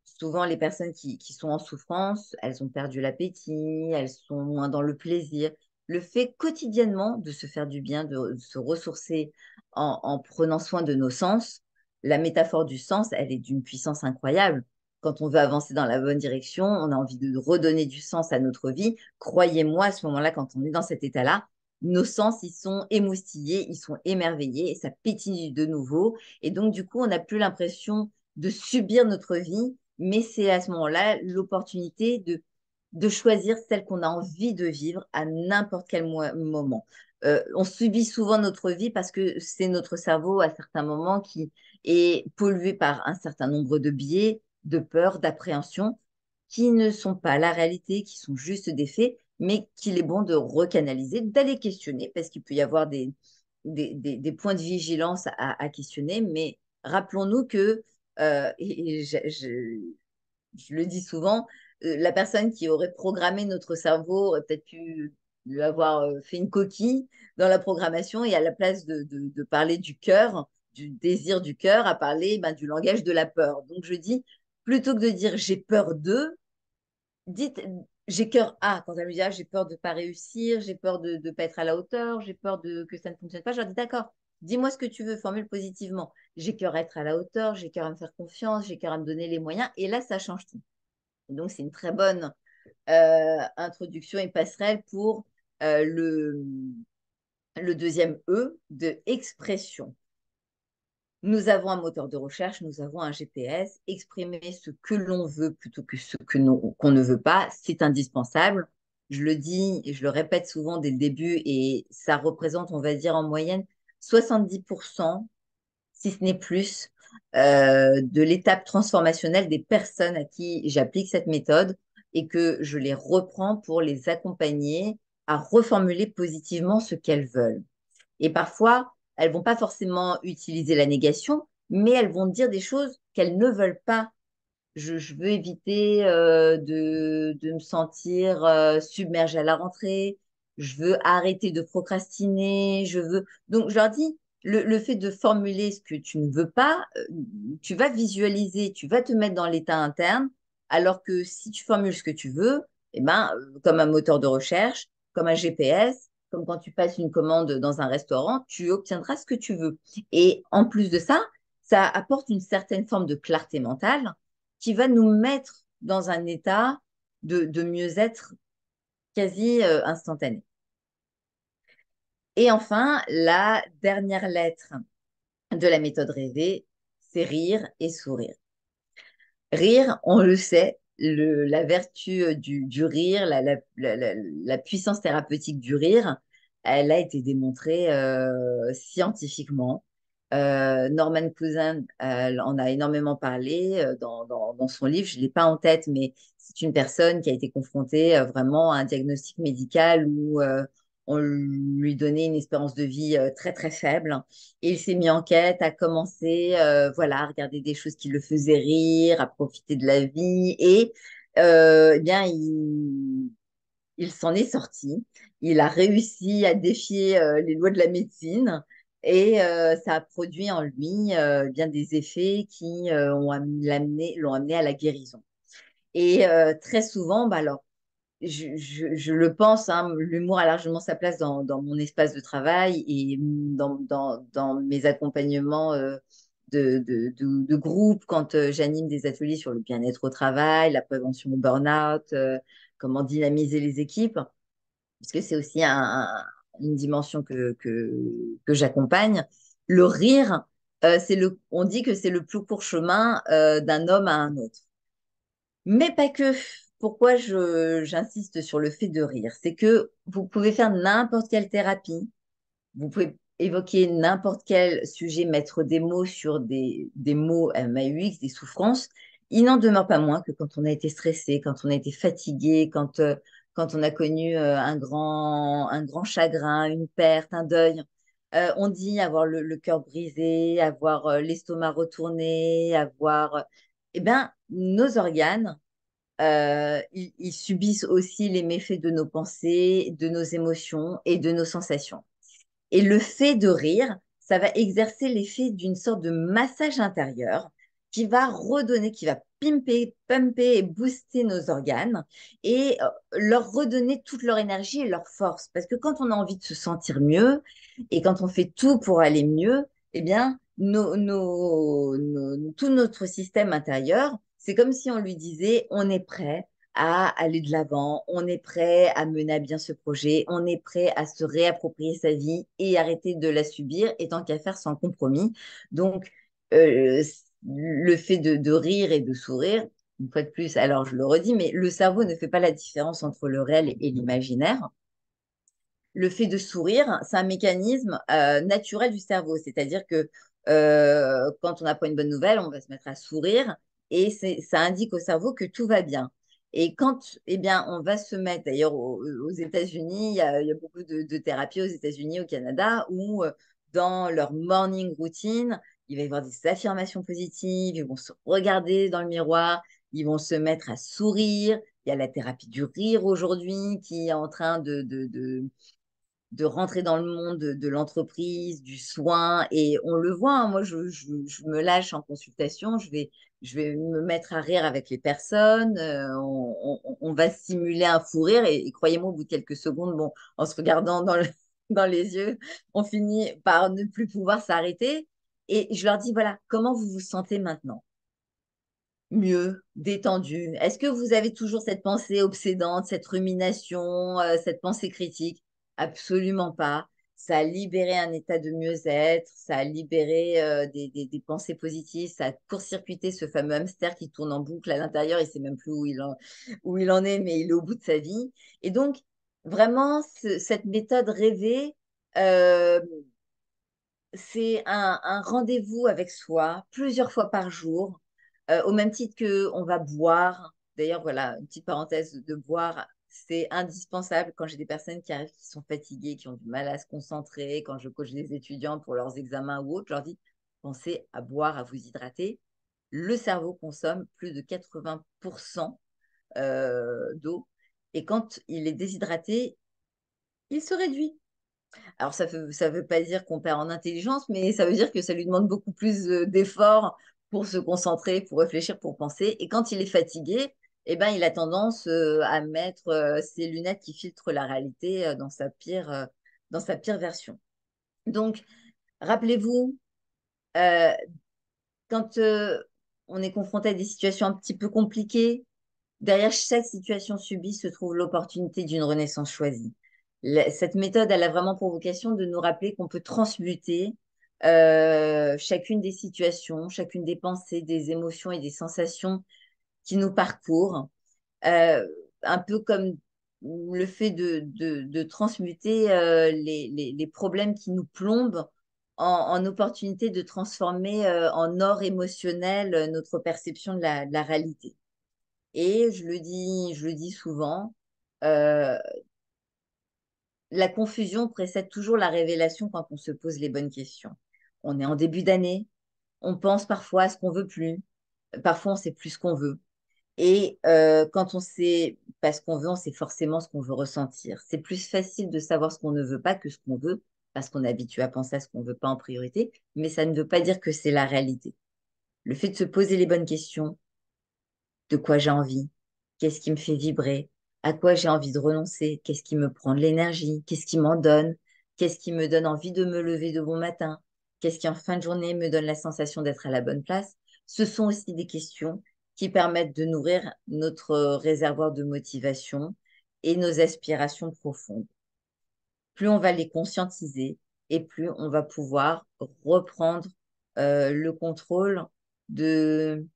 souvent les personnes qui sont en souffrance, elles ont perdu l'appétit, elles sont moins dans le plaisir. Le fait quotidiennement de se faire du bien, de se ressourcer en prenant soin de nos sens, la métaphore du sens, elle est d'une puissance incroyable. Quand on veut avancer dans la bonne direction, on a envie de redonner du sens à notre vie. Croyez-moi, à ce moment-là, quand on est dans cet état-là, nos sens, ils sont émoustillés, ils sont émerveillés et ça pétille de nouveau. Et donc, du coup, on n'a plus l'impression de subir notre vie, mais c'est à ce moment-là l'opportunité de choisir celle qu'on a envie de vivre à n'importe quel moment. On subit souvent notre vie parce que c'est notre cerveau à certains moments qui est pollué par un certain nombre de biais, de peur, d'appréhension, qui ne sont pas la réalité, qui sont juste des faits, mais qu'il est bon de recanaliser, d'aller questionner, parce qu'il peut y avoir des points de vigilance à questionner, mais rappelons-nous que, je le dis souvent, la personne qui aurait programmé notre cerveau aurait peut-être pu lui avoir fait une coquille dans la programmation et à la place de parler du cœur, du désir du cœur, à parler du langage de la peur. Donc je dis, plutôt que de dire j'ai peur de, dites j'ai cœur à. Quand elle me dit j'ai peur de ne pas réussir, j'ai peur de ne pas être à la hauteur, j'ai peur que ça ne fonctionne pas, je leur dis d'accord, dis-moi ce que tu veux, formule positivement. J'ai cœur à être à la hauteur, j'ai cœur à me faire confiance, j'ai cœur à me donner les moyens et là ça change tout. Donc, c'est une très bonne introduction et passerelle pour euh, le, le deuxième E de expression. Nous avons un moteur de recherche, nous avons un GPS. Exprimer ce que l'on veut plutôt que ce qu'on ne veut pas, c'est indispensable. Je le dis et je le répète souvent dès le début et ça représente, on va dire en moyenne, 70%, si ce n'est plus, de l'étape transformationnelle des personnes à qui j'applique cette méthode et que je les reprends pour les accompagner à reformuler positivement ce qu'elles veulent. Et parfois, elles vont pas forcément utiliser la négation, mais elles vont dire des choses qu'elles ne veulent pas. Je veux éviter de me sentir submergée à la rentrée. Je veux arrêter de procrastiner. Je veux. Donc, je leur dis, le fait de formuler ce que tu ne veux pas, tu vas visualiser, tu vas te mettre dans l'état interne, alors que si tu formules ce que tu veux, eh ben, comme un moteur de recherche, comme un GPS, comme quand tu passes une commande dans un restaurant, tu obtiendras ce que tu veux. Et en plus de ça, ça apporte une certaine forme de clarté mentale qui va nous mettre dans un état de mieux-être quasi instantané. Et enfin, la dernière lettre de la méthode rêvée, c'est rire et sourire. Rire, on le sait, la vertu du rire, la puissance thérapeutique du rire, elle a été démontrée scientifiquement. Norman Cousin en a énormément parlé dans son livre. Je ne l'ai pas en tête, mais c'est une personne qui a été confrontée vraiment à un diagnostic médical où on lui donnait une espérance de vie très, très faible. Et il s'est mis en quête, a commencé voilà, à regarder des choses qui le faisaient rire, à profiter de la vie. Et eh bien, il s'en est sorti. Il a réussi à défier les lois de la médecine et ça a produit en lui bien des effets qui l'ont amené à la guérison. Et très souvent, bah alors, je le pense, hein, l'humour a largement sa place dans mon espace de travail et dans mes accompagnements de groupe quand j'anime des ateliers sur le bien-être au travail, la prévention au burn-out, comment dynamiser les équipes puisque c'est aussi une dimension que j'accompagne. Le rire, on dit que c'est le plus court chemin d'un homme à un autre. Mais pas que. Pourquoi j'insiste sur le fait de rire? C'est que vous pouvez faire n'importe quelle thérapie, vous pouvez évoquer n'importe quel sujet, mettre des mots sur des mots MAUX, des souffrances. Il n'en demeure pas moins que quand on a été stressé, quand on a été fatigué, quand on a connu un grand chagrin, une perte, un deuil, on dit avoir le cœur brisé, avoir l'estomac retourné, avoir... Eh bien, nos organes, ils subissent aussi les méfaits de nos pensées, de nos émotions et de nos sensations. Et le fait de rire, ça va exercer l'effet d'une sorte de massage intérieur qui va redonner, qui va pumper et booster nos organes et leur redonner toute leur énergie et leur force. Parce que quand on a envie de se sentir mieux et quand on fait tout pour aller mieux, eh bien, tout notre système intérieur, c'est comme si on lui disait, on est prêt à aller de l'avant, on est prêt à mener à bien ce projet, on est prêt à se réapproprier sa vie et arrêter de la subir, et tant qu'à faire sans compromis. Donc, euh, le fait de rire et de sourire, une fois de plus, alors je le redis, mais le cerveau ne fait pas la différence entre le réel et l'imaginaire. Le fait de sourire, c'est un mécanisme naturel du cerveau, c'est-à-dire que quand on apprend une bonne nouvelle, on va se mettre à sourire et ça indique au cerveau que tout va bien. Et quand, eh bien, on va se mettre, d'ailleurs, aux États-Unis, il y a beaucoup de thérapies aux États-Unis, au Canada, où dans leur morning routine, il va y avoir des affirmations positives, ils vont se regarder dans le miroir, ils vont se mettre à sourire. Il y a la thérapie du rire aujourd'hui qui est en train de rentrer dans le monde de l'entreprise, du soin. Et on le voit, hein, moi, je me lâche en consultation, je vais me mettre à rire avec les personnes, on va simuler un fou rire et croyez-moi, au bout de quelques secondes, bon, en se regardant dans les yeux, on finit par ne plus pouvoir s'arrêter. Et je leur dis, voilà, comment vous vous sentez maintenant? Mieux, détendu. Est-ce que vous avez toujours cette pensée obsédante, cette rumination, cette pensée critique? Absolument pas. Ça a libéré un état de mieux-être, ça a libéré des pensées positives, ça a court-circuité ce fameux hamster qui tourne en boucle à l'intérieur, il ne sait même plus où il en est, mais il est au bout de sa vie. Et donc, vraiment, cette méthode rêvée, euh, c'est un rendez-vous avec soi plusieurs fois par jour, au même titre que on va boire. D'ailleurs, voilà, une petite parenthèse de boire, c'est indispensable quand j'ai des personnes qui arrivent, qui sont fatiguées, qui ont du mal à se concentrer, quand je coach des étudiants pour leurs examens ou autres, je leur dis, pensez à boire, à vous hydrater. Le cerveau consomme plus de 80% d'eau. Et quand il est déshydraté, il se réduit. Alors, ça veut pas dire qu'on perd en intelligence, mais ça veut dire que ça lui demande beaucoup plus d'efforts pour se concentrer, pour réfléchir, pour penser. Et quand il est fatigué, eh ben, il a tendance à mettre ses lunettes qui filtrent la réalité dans sa pire version. Donc, rappelez-vous, euh, quand on est confronté à des situations un petit peu compliquées, derrière chaque situation subie se trouve l'opportunité d'une renaissance choisie. Cette méthode, elle a vraiment pour vocation de nous rappeler qu'on peut transmuter chacune des situations, chacune des pensées, des émotions et des sensations qui nous parcourent, un peu comme le fait de transmuter les problèmes qui nous plombent en opportunité de transformer en or émotionnel notre perception de la réalité. Et je le dis souvent, euh, la confusion précède toujours la révélation quand on se pose les bonnes questions. On est en début d'année, on pense parfois à ce qu'on veut plus, parfois on sait plus ce qu'on veut. Et quand on sait pas ce qu'on veut, on sait forcément ce qu'on veut ressentir. C'est plus facile de savoir ce qu'on ne veut pas que ce qu'on veut, parce qu'on est habitué à penser à ce qu'on ne veut pas en priorité, mais ça ne veut pas dire que c'est la réalité. Le fait de se poser les bonnes questions, de quoi j'ai envie, qu'est-ce qui me fait vibrer, à quoi j'ai envie de renoncer, qu'est-ce qui me prend de l'énergie, qu'est-ce qui m'en donne, qu'est-ce qui me donne envie de me lever de bon matin, qu'est-ce qui en fin de journée me donne la sensation d'être à la bonne place. Ce sont aussi des questions qui permettent de nourrir notre réservoir de motivation et nos aspirations profondes. Plus on va les conscientiser et plus on va pouvoir reprendre le contrôle de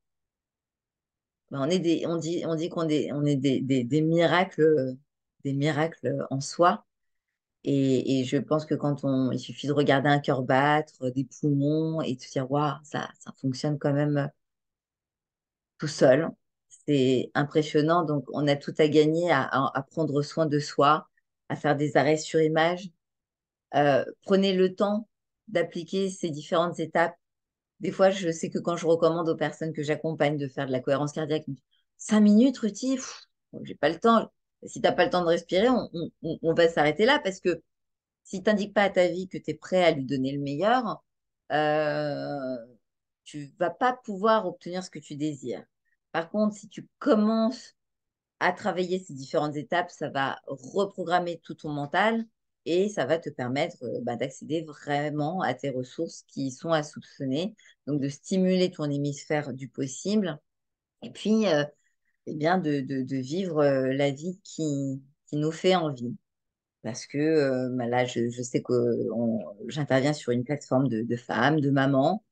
on dit on est des miracles en soi. Et je pense que il suffit de regarder un cœur battre, des poumons et de se dire, waouh, ça fonctionne quand même tout seul. C'est impressionnant. Donc, on a tout à gagner à prendre soin de soi, à faire des arrêts sur image. Prenez le temps d'appliquer ces différentes étapes. Des fois, je sais que quand je recommande aux personnes que j'accompagne de faire de la cohérence cardiaque, 5 minutes, Ruti, j'ai pas le temps. Si t'as pas le temps de respirer, on va s'arrêter là parce que si tu n'indiques pas à ta vie que tu es prêt à lui donner le meilleur, euh, tu vas pas pouvoir obtenir ce que tu désires. Par contre, si tu commences à travailler ces différentes étapes, ça va reprogrammer tout ton mental et ça va te permettre d'accéder vraiment à tes ressources qui sont à soupçonner, donc de stimuler ton hémisphère du possible et puis eh bien de vivre la vie qui nous fait envie. Parce que là, je sais que j'interviens sur une plateforme de femmes, de mamans,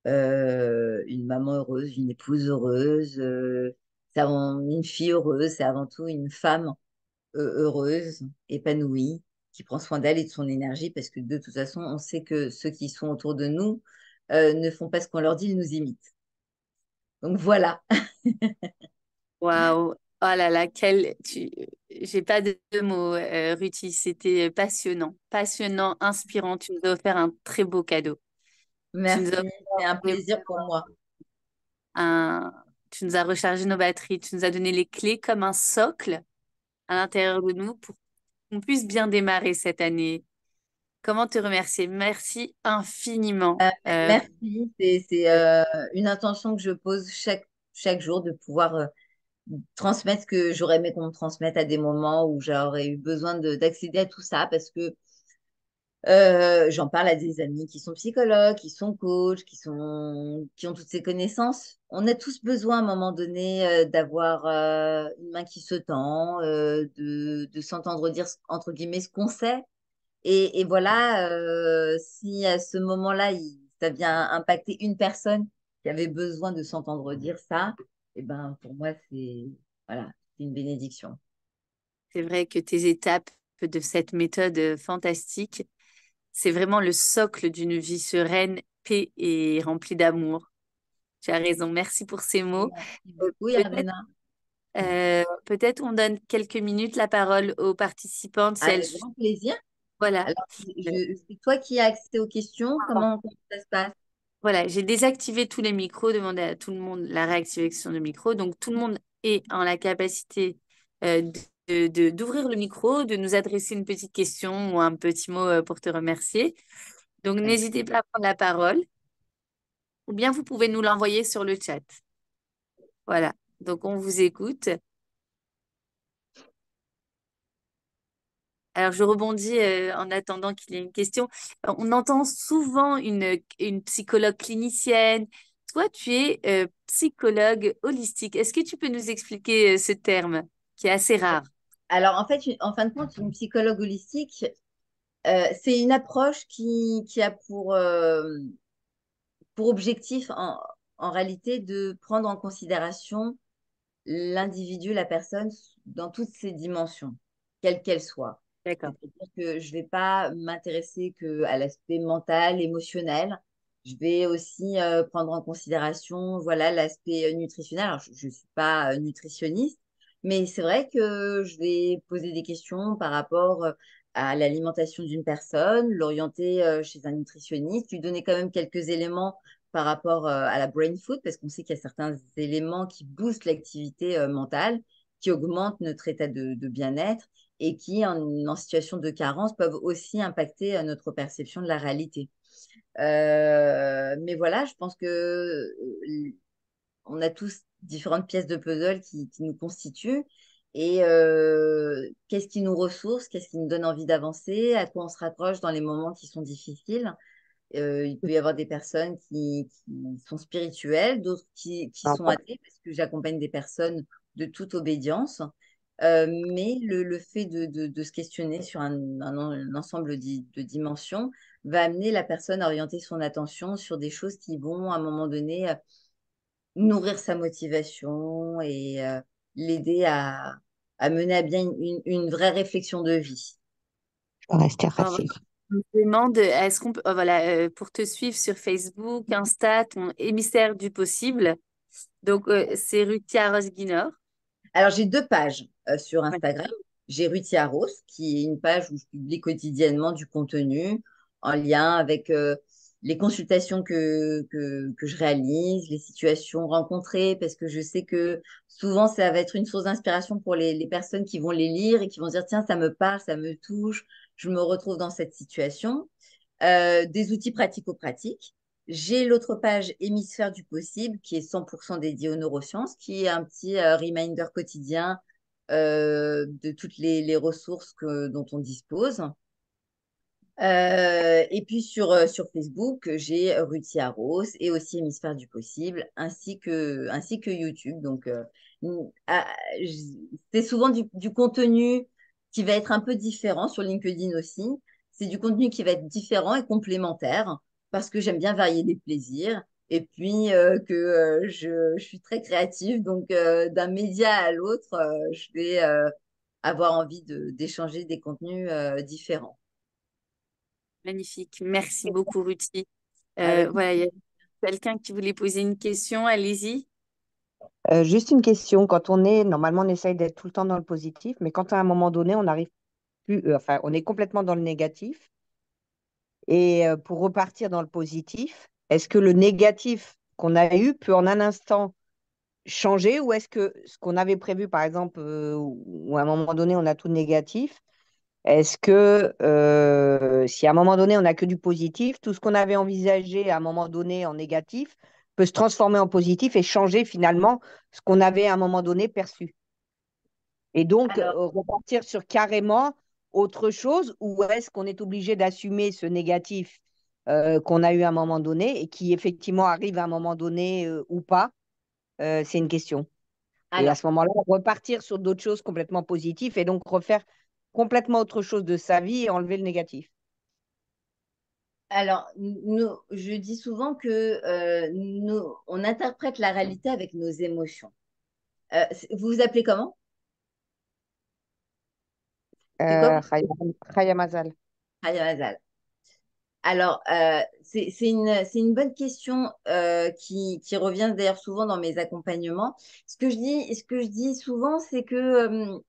une maman heureuse, une épouse heureuse, une fille heureuse, c'est avant tout une femme heureuse, épanouie, qui prend soin d'elle et de son énergie, parce que de toute façon, on sait que ceux qui sont autour de nous ne font pas ce qu'on leur dit, ils nous imitent. Donc voilà. Waouh! Oh là là, j'ai pas de mots, Ruthi. C'était passionnant, passionnant, inspirant. Tu nous as offert un très beau cadeau. Tu nous as Merci, c'est un offert plaisir pour moi. un... Tu nous as rechargé nos batteries. Tu nous as donné les clés comme un socle à l'intérieur de nous pour qu'on puisse bien démarrer cette année. Comment te remercier? Merci infiniment. Merci, c'est une intention que je pose chaque jour de pouvoir transmettre ce que j'aurais aimé qu'on me transmette à des moments où j'aurais eu besoin d'accéder à tout ça parce que j'en parle à des amis qui sont psychologues, qui sont coachs, qui ont toutes ces connaissances. On a tous besoin à un moment donné d'avoir une main qui se tend, de s'entendre dire entre guillemets ce qu'on sait. Et voilà, si à ce moment-là, ça vient impacter une personne qui avait besoin de s'entendre dire ça, et ben pour moi, voilà, c'est une bénédiction. C'est vrai que tes étapes de cette méthode fantastique, c'est vraiment le socle d'une vie sereine, paix et remplie d'amour. Tu as raison. Merci pour ces mots. Merci beaucoup, Peut-être, Yardena. peut-être on donne quelques minutes la parole aux participantes si elles... Avec grand plaisir. Voilà. Alors, Euh, c'est toi qui as accès aux questions. Comment ça se passe? Voilà, j'ai désactivé tous les micros, demandé à tout le monde la réactivation de micro. Donc, tout le monde est en la capacité d'ouvrir le micro, de nous adresser une petite question ou un petit mot pour te remercier. Donc, n'hésitez pas à prendre la parole ou bien vous pouvez nous l'envoyer sur le chat. Voilà, donc on vous écoute. Alors, je rebondis en attendant qu'il y ait une question. On entend souvent une psychologue clinicienne. Toi, tu es psychologue holistique. Est-ce que tu peux nous expliquer ce terme qui est assez rare? Alors, en fait, en fin de compte, une psychologue holistique, c'est une approche qui a pour objectif, en réalité, de prendre en considération l'individu, la personne, dans toutes ses dimensions. quelle qu'elle soit. D'accord. C'est-à-dire que je ne vais pas m'intéresser qu'à l'aspect mental, émotionnel. Je vais aussi prendre en considération voilà, l'aspect nutritionnel. Alors, je ne suis pas nutritionniste, mais c'est vrai que je vais poser des questions par rapport à l'alimentation d'une personne, l'orienter chez un nutritionniste, lui donner quand même quelques éléments par rapport à la brain food, parce qu'on sait qu'il y a certains éléments qui boostent l'activité mentale, qui augmentent notre état de bien-être et qui, en situation de carence, peuvent aussi impacter notre perception de la réalité. Mais voilà, je pense que on a tous différentes pièces de puzzle qui nous constituent. Et qu'est-ce qui nous ressource, qu'est-ce qui nous donne envie d'avancer, à quoi on se raccroche dans les moments qui sont difficiles. Il peut y avoir des personnes qui sont spirituelles, d'autres qui sont athées, parce que j'accompagne des personnes de toute obédience. Mais le fait de se questionner sur un ensemble de dimensions va amener la personne à orienter son attention sur des choses qui vont, à un moment donné, nourrir sa motivation et l'aider à mener à bien une vraie réflexion de vie. Rester Alors, passif. on me demande, est-ce qu'on peut, voilà, pour te suivre sur Facebook, Insta, ton émissaire du possible. Donc, c'est Ruthia Rosguinor. Alors, j'ai deux pages sur Ouais. Instagram. J'ai Ruthia Rose, qui est une page où je publie quotidiennement du contenu en lien avec les consultations que je réalise, les situations rencontrées, parce que je sais que souvent, ça va être une source d'inspiration pour les personnes qui vont les lire et qui vont se dire, tiens, ça me parle, ça me touche, je me retrouve dans cette situation. Des outils pratico-pratiques. J'ai l'autre page Hémisphère du possible qui est 100% dédiée aux neurosciences, qui est un petit reminder quotidien de toutes les ressources dont on dispose. Et puis sur Facebook, j'ai Ruthia Rose et aussi Hémisphère du possible, ainsi que YouTube. Donc, ah, c'est souvent du contenu qui va être un peu différent sur LinkedIn aussi. C'est du contenu qui va être différent et complémentaire parce que j'aime bien varier les plaisirs. Et puis que je suis très créative, donc d'un média à l'autre, je vais avoir envie d'échanger des contenus différents. Magnifique. Merci beaucoup, Ruthie. Avec Voilà, il y a quelqu'un qui voulait poser une question. Allez-y. Juste une question. Quand on est, normalement, on essaye d'être tout le temps dans le positif, mais quand à un moment donné, on arrive plus, enfin, on est complètement dans le négatif. Et pour repartir dans le positif, est-ce que le négatif qu'on a eu peut en un instant changer ou est-ce que ce qu'on avait prévu, par exemple, ou à un moment donné, on a tout négatif, est-ce que si à un moment donné, on n'a que du positif, tout ce qu'on avait envisagé à un moment donné en négatif peut se transformer en positif et changer finalement ce qu'on avait à un moment donné perçu? Et donc, Alors, repartir sur carrément autre chose ou est-ce qu'on est obligé d'assumer ce négatif qu'on a eu à un moment donné et qui effectivement arrive à un moment donné ou pas? C'est une question. Et à alors, ce moment-là, repartir sur d'autres choses complètement positives et donc refaire complètement autre chose de sa vie et enlever le négatif. je dis souvent que on interprète la réalité avec nos émotions. Vous vous appelez comment? C'est quoi? Khaya Mazal. Raya Mazal. Alors, c'est une bonne question qui revient d'ailleurs souvent dans mes accompagnements. Ce que je dis souvent, c'est que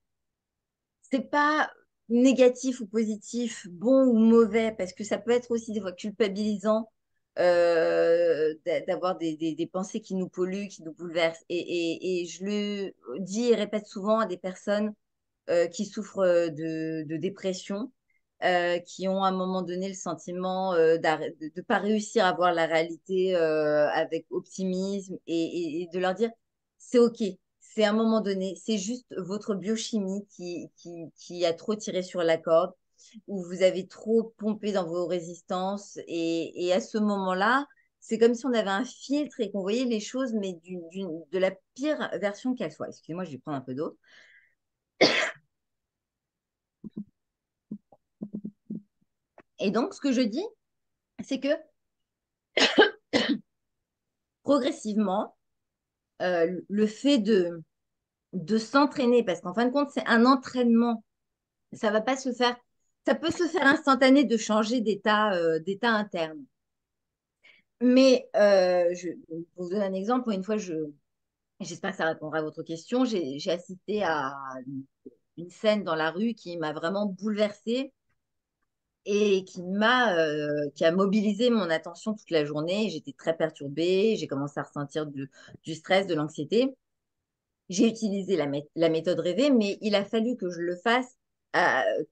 c'est pas négatif ou positif, bon ou mauvais, parce que ça peut être aussi des fois culpabilisant d'avoir des pensées qui nous polluent, qui nous bouleversent. Et je le dis et répète souvent à des personnes qui souffrent de dépression, qui ont à un moment donné le sentiment de ne pas réussir à voir la réalité avec optimisme et de leur dire, c'est OK, c'est à un moment donné, c'est juste votre biochimie qui a trop tiré sur la corde, ou vous avez trop pompé dans vos résistances. Et à ce moment-là, c'est comme si on avait un filtre et qu'on voyait les choses, mais de la pire version qu'elle soit. Excusez-moi, je vais prendre un peu d'eau. Et donc, ce que je dis, c'est que progressivement, le fait de s'entraîner, parce qu'en fin de compte, c'est un entraînement Ça va pas se faire, ça peut se faire instantané de changer d'état interne. Mais pour vous donner un exemple, une fois, j'espère que ça répondra à votre question, j'ai assisté à une scène dans la rue qui m'a vraiment bouleversée et qui a mobilisé mon attention toute la journée. J'étais très perturbée, j'ai commencé à ressentir du stress, de l'anxiété. J'ai utilisé la méthode rêvée, mais il a fallu que je le fasse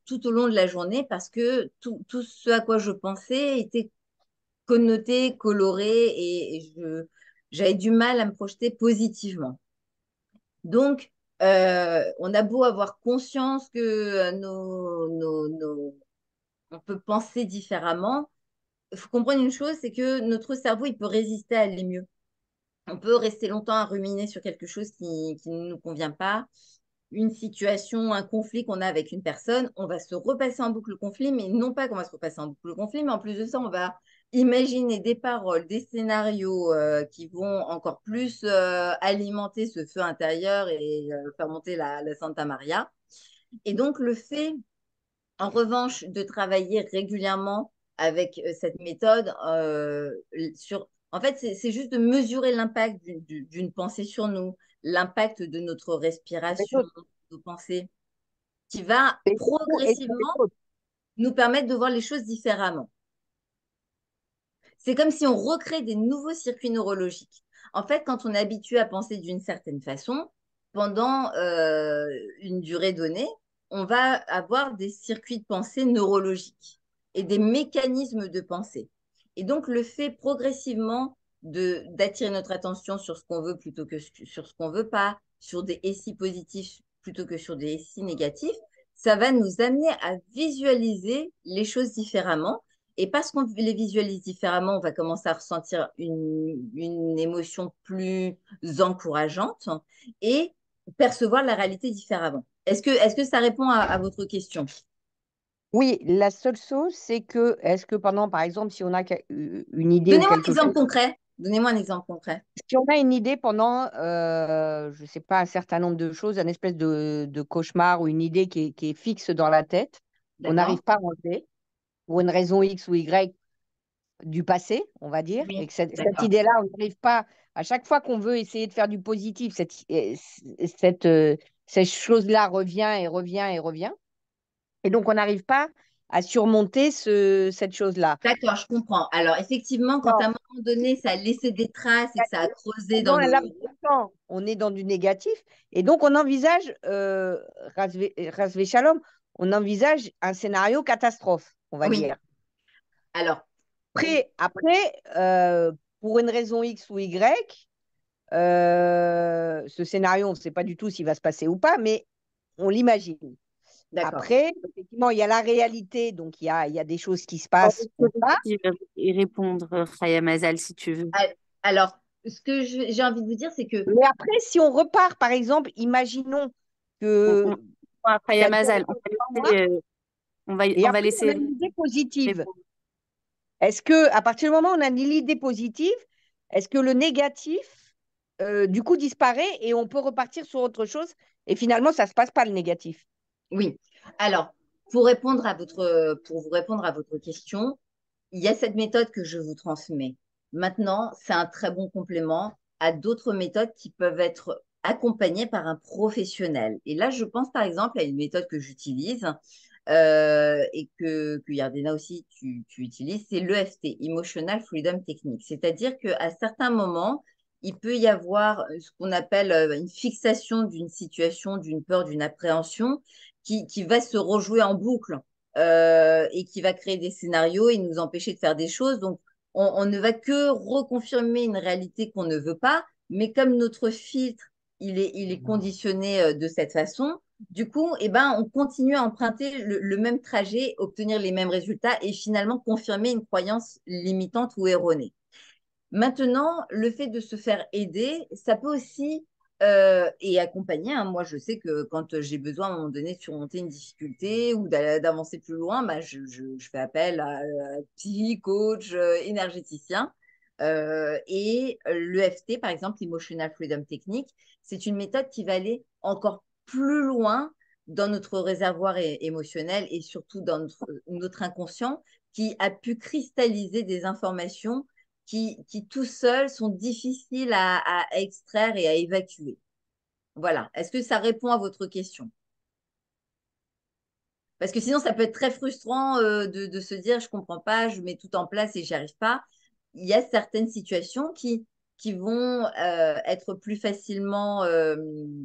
tout au long de la journée parce que tout ce à quoi je pensais était connoté, coloré j'avais du mal à me projeter positivement. Donc, on a beau avoir conscience que on peut penser différemment. Il faut comprendre une chose, c'est que notre cerveau, il peut résister à aller mieux. On peut rester longtemps à ruminer sur quelque chose qui ne nous convient pas, une situation, un conflit qu'on a avec une personne, on va se repasser en boucle le conflit, mais non pas qu'on va se repasser en boucle le conflit, mais en plus de ça, on va imaginer des paroles, des scénarios qui vont encore plus alimenter ce feu intérieur et faire monter la Santa Maria. Et donc, le fait, en revanche, de travailler régulièrement avec cette méthode En fait, c'est juste de mesurer l'impact d'une pensée sur nous, l'impact de notre respiration, Méthode. de nos pensées, qui va C'est surtout- et c'est progressivement méthode. nous permettre de voir les choses différemment. C'est comme si on recrée des nouveaux circuits neurologiques. En fait, quand on est habitué à penser d'une certaine façon, pendant une durée donnée, on va avoir des circuits de pensée neurologiques et des mécanismes de pensée. Et donc, le fait progressivement d'attirer notre attention sur ce qu'on veut plutôt que sur ce qu'on veut pas, sur des SI positifs plutôt que sur des SI négatifs, ça va nous amener à visualiser les choses différemment et parce qu'on les visualise différemment, on va commencer à ressentir une émotion plus encourageante et percevoir la réalité différemment. Est-ce que ça répond à votre question? Oui, la seule chose, c'est que, est-ce que pendant, par exemple, si on a une idée ou Donnez-moi un quelque chose, exemple concret. Donnez-moi un exemple concret. si on a une idée pendant, je ne sais pas, un certain nombre de choses, un espèce de cauchemar ou une idée qui est fixe dans la tête, on D'accord? n'arrive pas à enlever, pour une raison X ou Y du passé, on va dire, et Oui, que cette d'accord. idée-là, on n'arrive pas, à chaque fois qu'on veut essayer de faire du positif, cette chose-là revient et revient et revient. Et donc, on n'arrive pas à surmonter cette chose-là. D'accord, je comprends. Alors, effectivement, quand à un Alors, moment donné, ça a laissé des traces et que ça a creusé pendant dans un nos laps neurones, de temps, on est dans du négatif. Et donc, on envisage, Razvé Shalom, on envisage un scénario catastrophe, on va oui. dire. Alors, Après, pour une raison X ou Y, ce scénario, on ne sait pas du tout s'il va se passer ou pas, mais on l'imagine. d'accord. Après, effectivement, il y a la réalité, donc il y a des choses qui se On passent ou pas. peut y répondre, Khaya Mazal, si tu veux. Alors, ce que j'ai envie de vous dire, c'est que Mais après, si on repart, par exemple, imaginons On, que on, Khaya ça dure Mazal, encore 3 mois, et on va après, on laisser a une idée positive. répondre. Est-ce que, à partir du moment où on a l'idée positive, est-ce que le négatif, du coup, disparaît et on peut repartir sur autre chose et finalement, ça ne se passe pas le négatif? oui. Alors, pour vous répondre à votre question, il y a cette méthode que je vous transmets. Maintenant, c'est un très bon complément à d'autres méthodes qui peuvent être accompagnées par un professionnel. Et là, je pense par exemple à une méthode que j'utilise et que Yardena aussi tu utilises, c'est l'EFT, Emotional Freedom Technique. C'est-à-dire qu'à certains moments, il peut y avoir ce qu'on appelle une fixation d'une situation, d'une peur, d'une appréhension qui va se rejouer en boucle et qui va créer des scénarios et nous empêcher de faire des choses. Donc, on ne va que reconfirmer une réalité qu'on ne veut pas, mais comme notre filtre, il est conditionné de cette façon, du coup, eh ben, on continue à emprunter le même trajet, obtenir les mêmes résultats et finalement confirmer une croyance limitante ou erronée. Maintenant, le fait de se faire aider, ça peut aussi et accompagner. Hein. Moi, je sais que quand j'ai besoin à un moment donné de surmonter une difficulté ou d'avancer plus loin, bah, je fais appel à psy, coach, énergéticien. Et l'EFT, par exemple, l'Emotional Freedom Technique, c'est une méthode qui va aller encore plus loin dans notre réservoir émotionnel et surtout dans notre inconscient qui a pu cristalliser des informations qui tout seuls sont difficiles à extraire et à évacuer. Voilà. Est-ce que ça répond à votre question? Parce que sinon, ça peut être très frustrant de se dire, je comprends pas, je mets tout en place et j'y arrive pas. Il y a certaines situations qui vont être plus facilement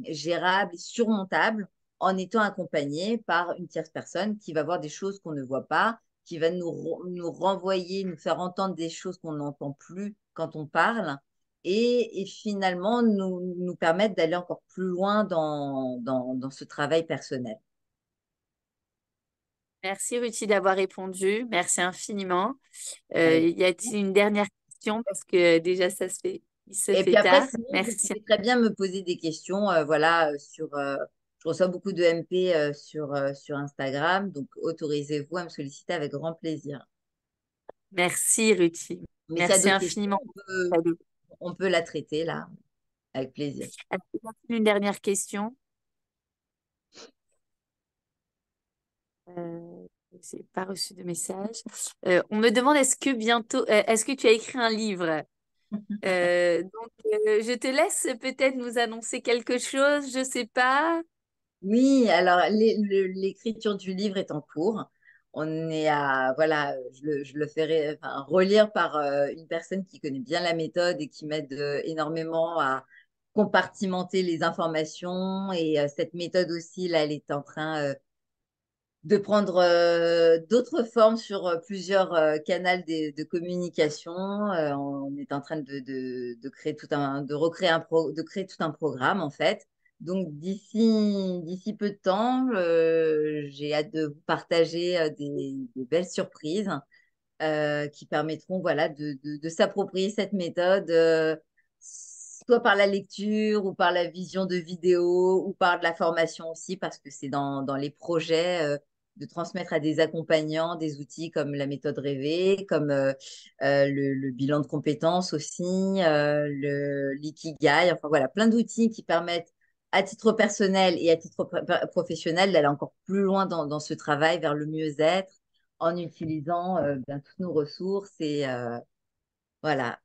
gérables et surmontables en étant accompagnées par une tierce personne qui va voir des choses qu'on ne voit pas, qui va nous renvoyer, nous faire entendre des choses qu'on n'entend plus quand on parle et finalement nous permettre d'aller encore plus loin dans ce travail personnel. Merci Ruthie d'avoir répondu. Merci infiniment. Avec Y a-t-il une dernière question? Parce que déjà, il se Et puis fait après, tard. sinon, vous Merci. pouvez très bien me poser des questions. Voilà, je reçois beaucoup de MP sur Instagram, donc autorisez-vous à me solliciter avec grand plaisir. Merci Ruthie. Mais s'il y a Merci d'autres questions, infiniment. on peut la traiter là, avec plaisir. Une dernière question. Euh, j'ai pas reçu de message. On me demande est-ce que tu as écrit un livre? Je te laisse peut-être nous annoncer quelque chose, je sais pas. Oui, alors l'écriture du livre est en cours. On est à, voilà, je le ferai enfin, relire par une personne qui connaît bien la méthode et qui m'aide énormément à compartimenter les informations. Et cette méthode aussi, là, elle est en train de prendre d'autres formes sur plusieurs canaux de communication. On est en train de créer de recréer de créer tout un programme en fait. Donc d'ici peu de temps, j'ai hâte de vous partager des belles surprises qui permettront voilà de s'approprier cette méthode. Soit par la lecture ou par la vision de vidéos ou par de la formation aussi, parce que c'est dans les projets de transmettre à des accompagnants des outils comme la méthode rêvée, comme le bilan de compétences aussi, l'ikigai, enfin voilà, plein d'outils qui permettent à titre personnel et à titre professionnel d'aller encore plus loin dans ce travail vers le mieux-être en utilisant bien, toutes nos ressources et voilà,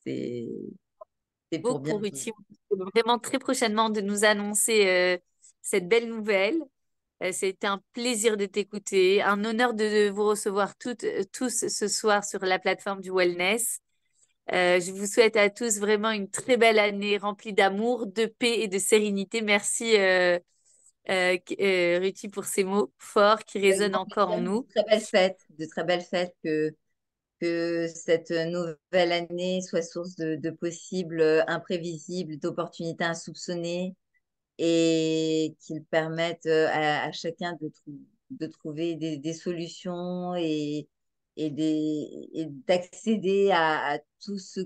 c'est c'est pour Beaucoup, bientôt. Ruthie. Vraiment très prochainement de nous annoncer cette belle nouvelle. C'était un plaisir de t'écouter, un honneur de vous recevoir tous ce soir sur la plateforme du Wellness. Je vous souhaite à tous vraiment une très belle année remplie d'amour, de paix et de sérénité. Merci, Ruthie, pour ces mots forts qui Avec résonnent grand encore en plaisir, nous. de très belles fêtes, que cette nouvelle année soit source de possibles imprévisibles, d'opportunités insoupçonnées et qu'il permette à chacun de trouver des solutions et d'accéder à tout ce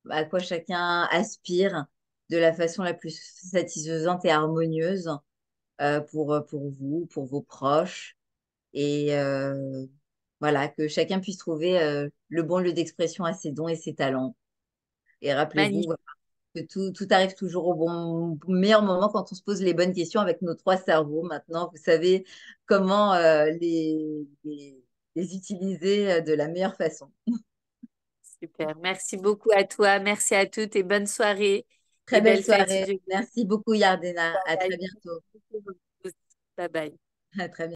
à quoi chacun aspire de la façon la plus satisfaisante et harmonieuse pour vous, pour vos proches. Et voilà, que chacun puisse trouver le bon lieu d'expression à ses dons et ses talents. Et rappelez-vous Magnifique. voilà, que tout arrive toujours au meilleur moment quand on se pose les bonnes questions avec nos trois cerveaux. Maintenant, vous savez comment les utiliser de la meilleure façon. Super. Merci beaucoup à toi. Merci à toutes et bonne soirée Très et belle belle fête si soirée. Dieu veut. Merci beaucoup, Yardena. À très Bye bientôt. bye. Bye bye. À très bientôt.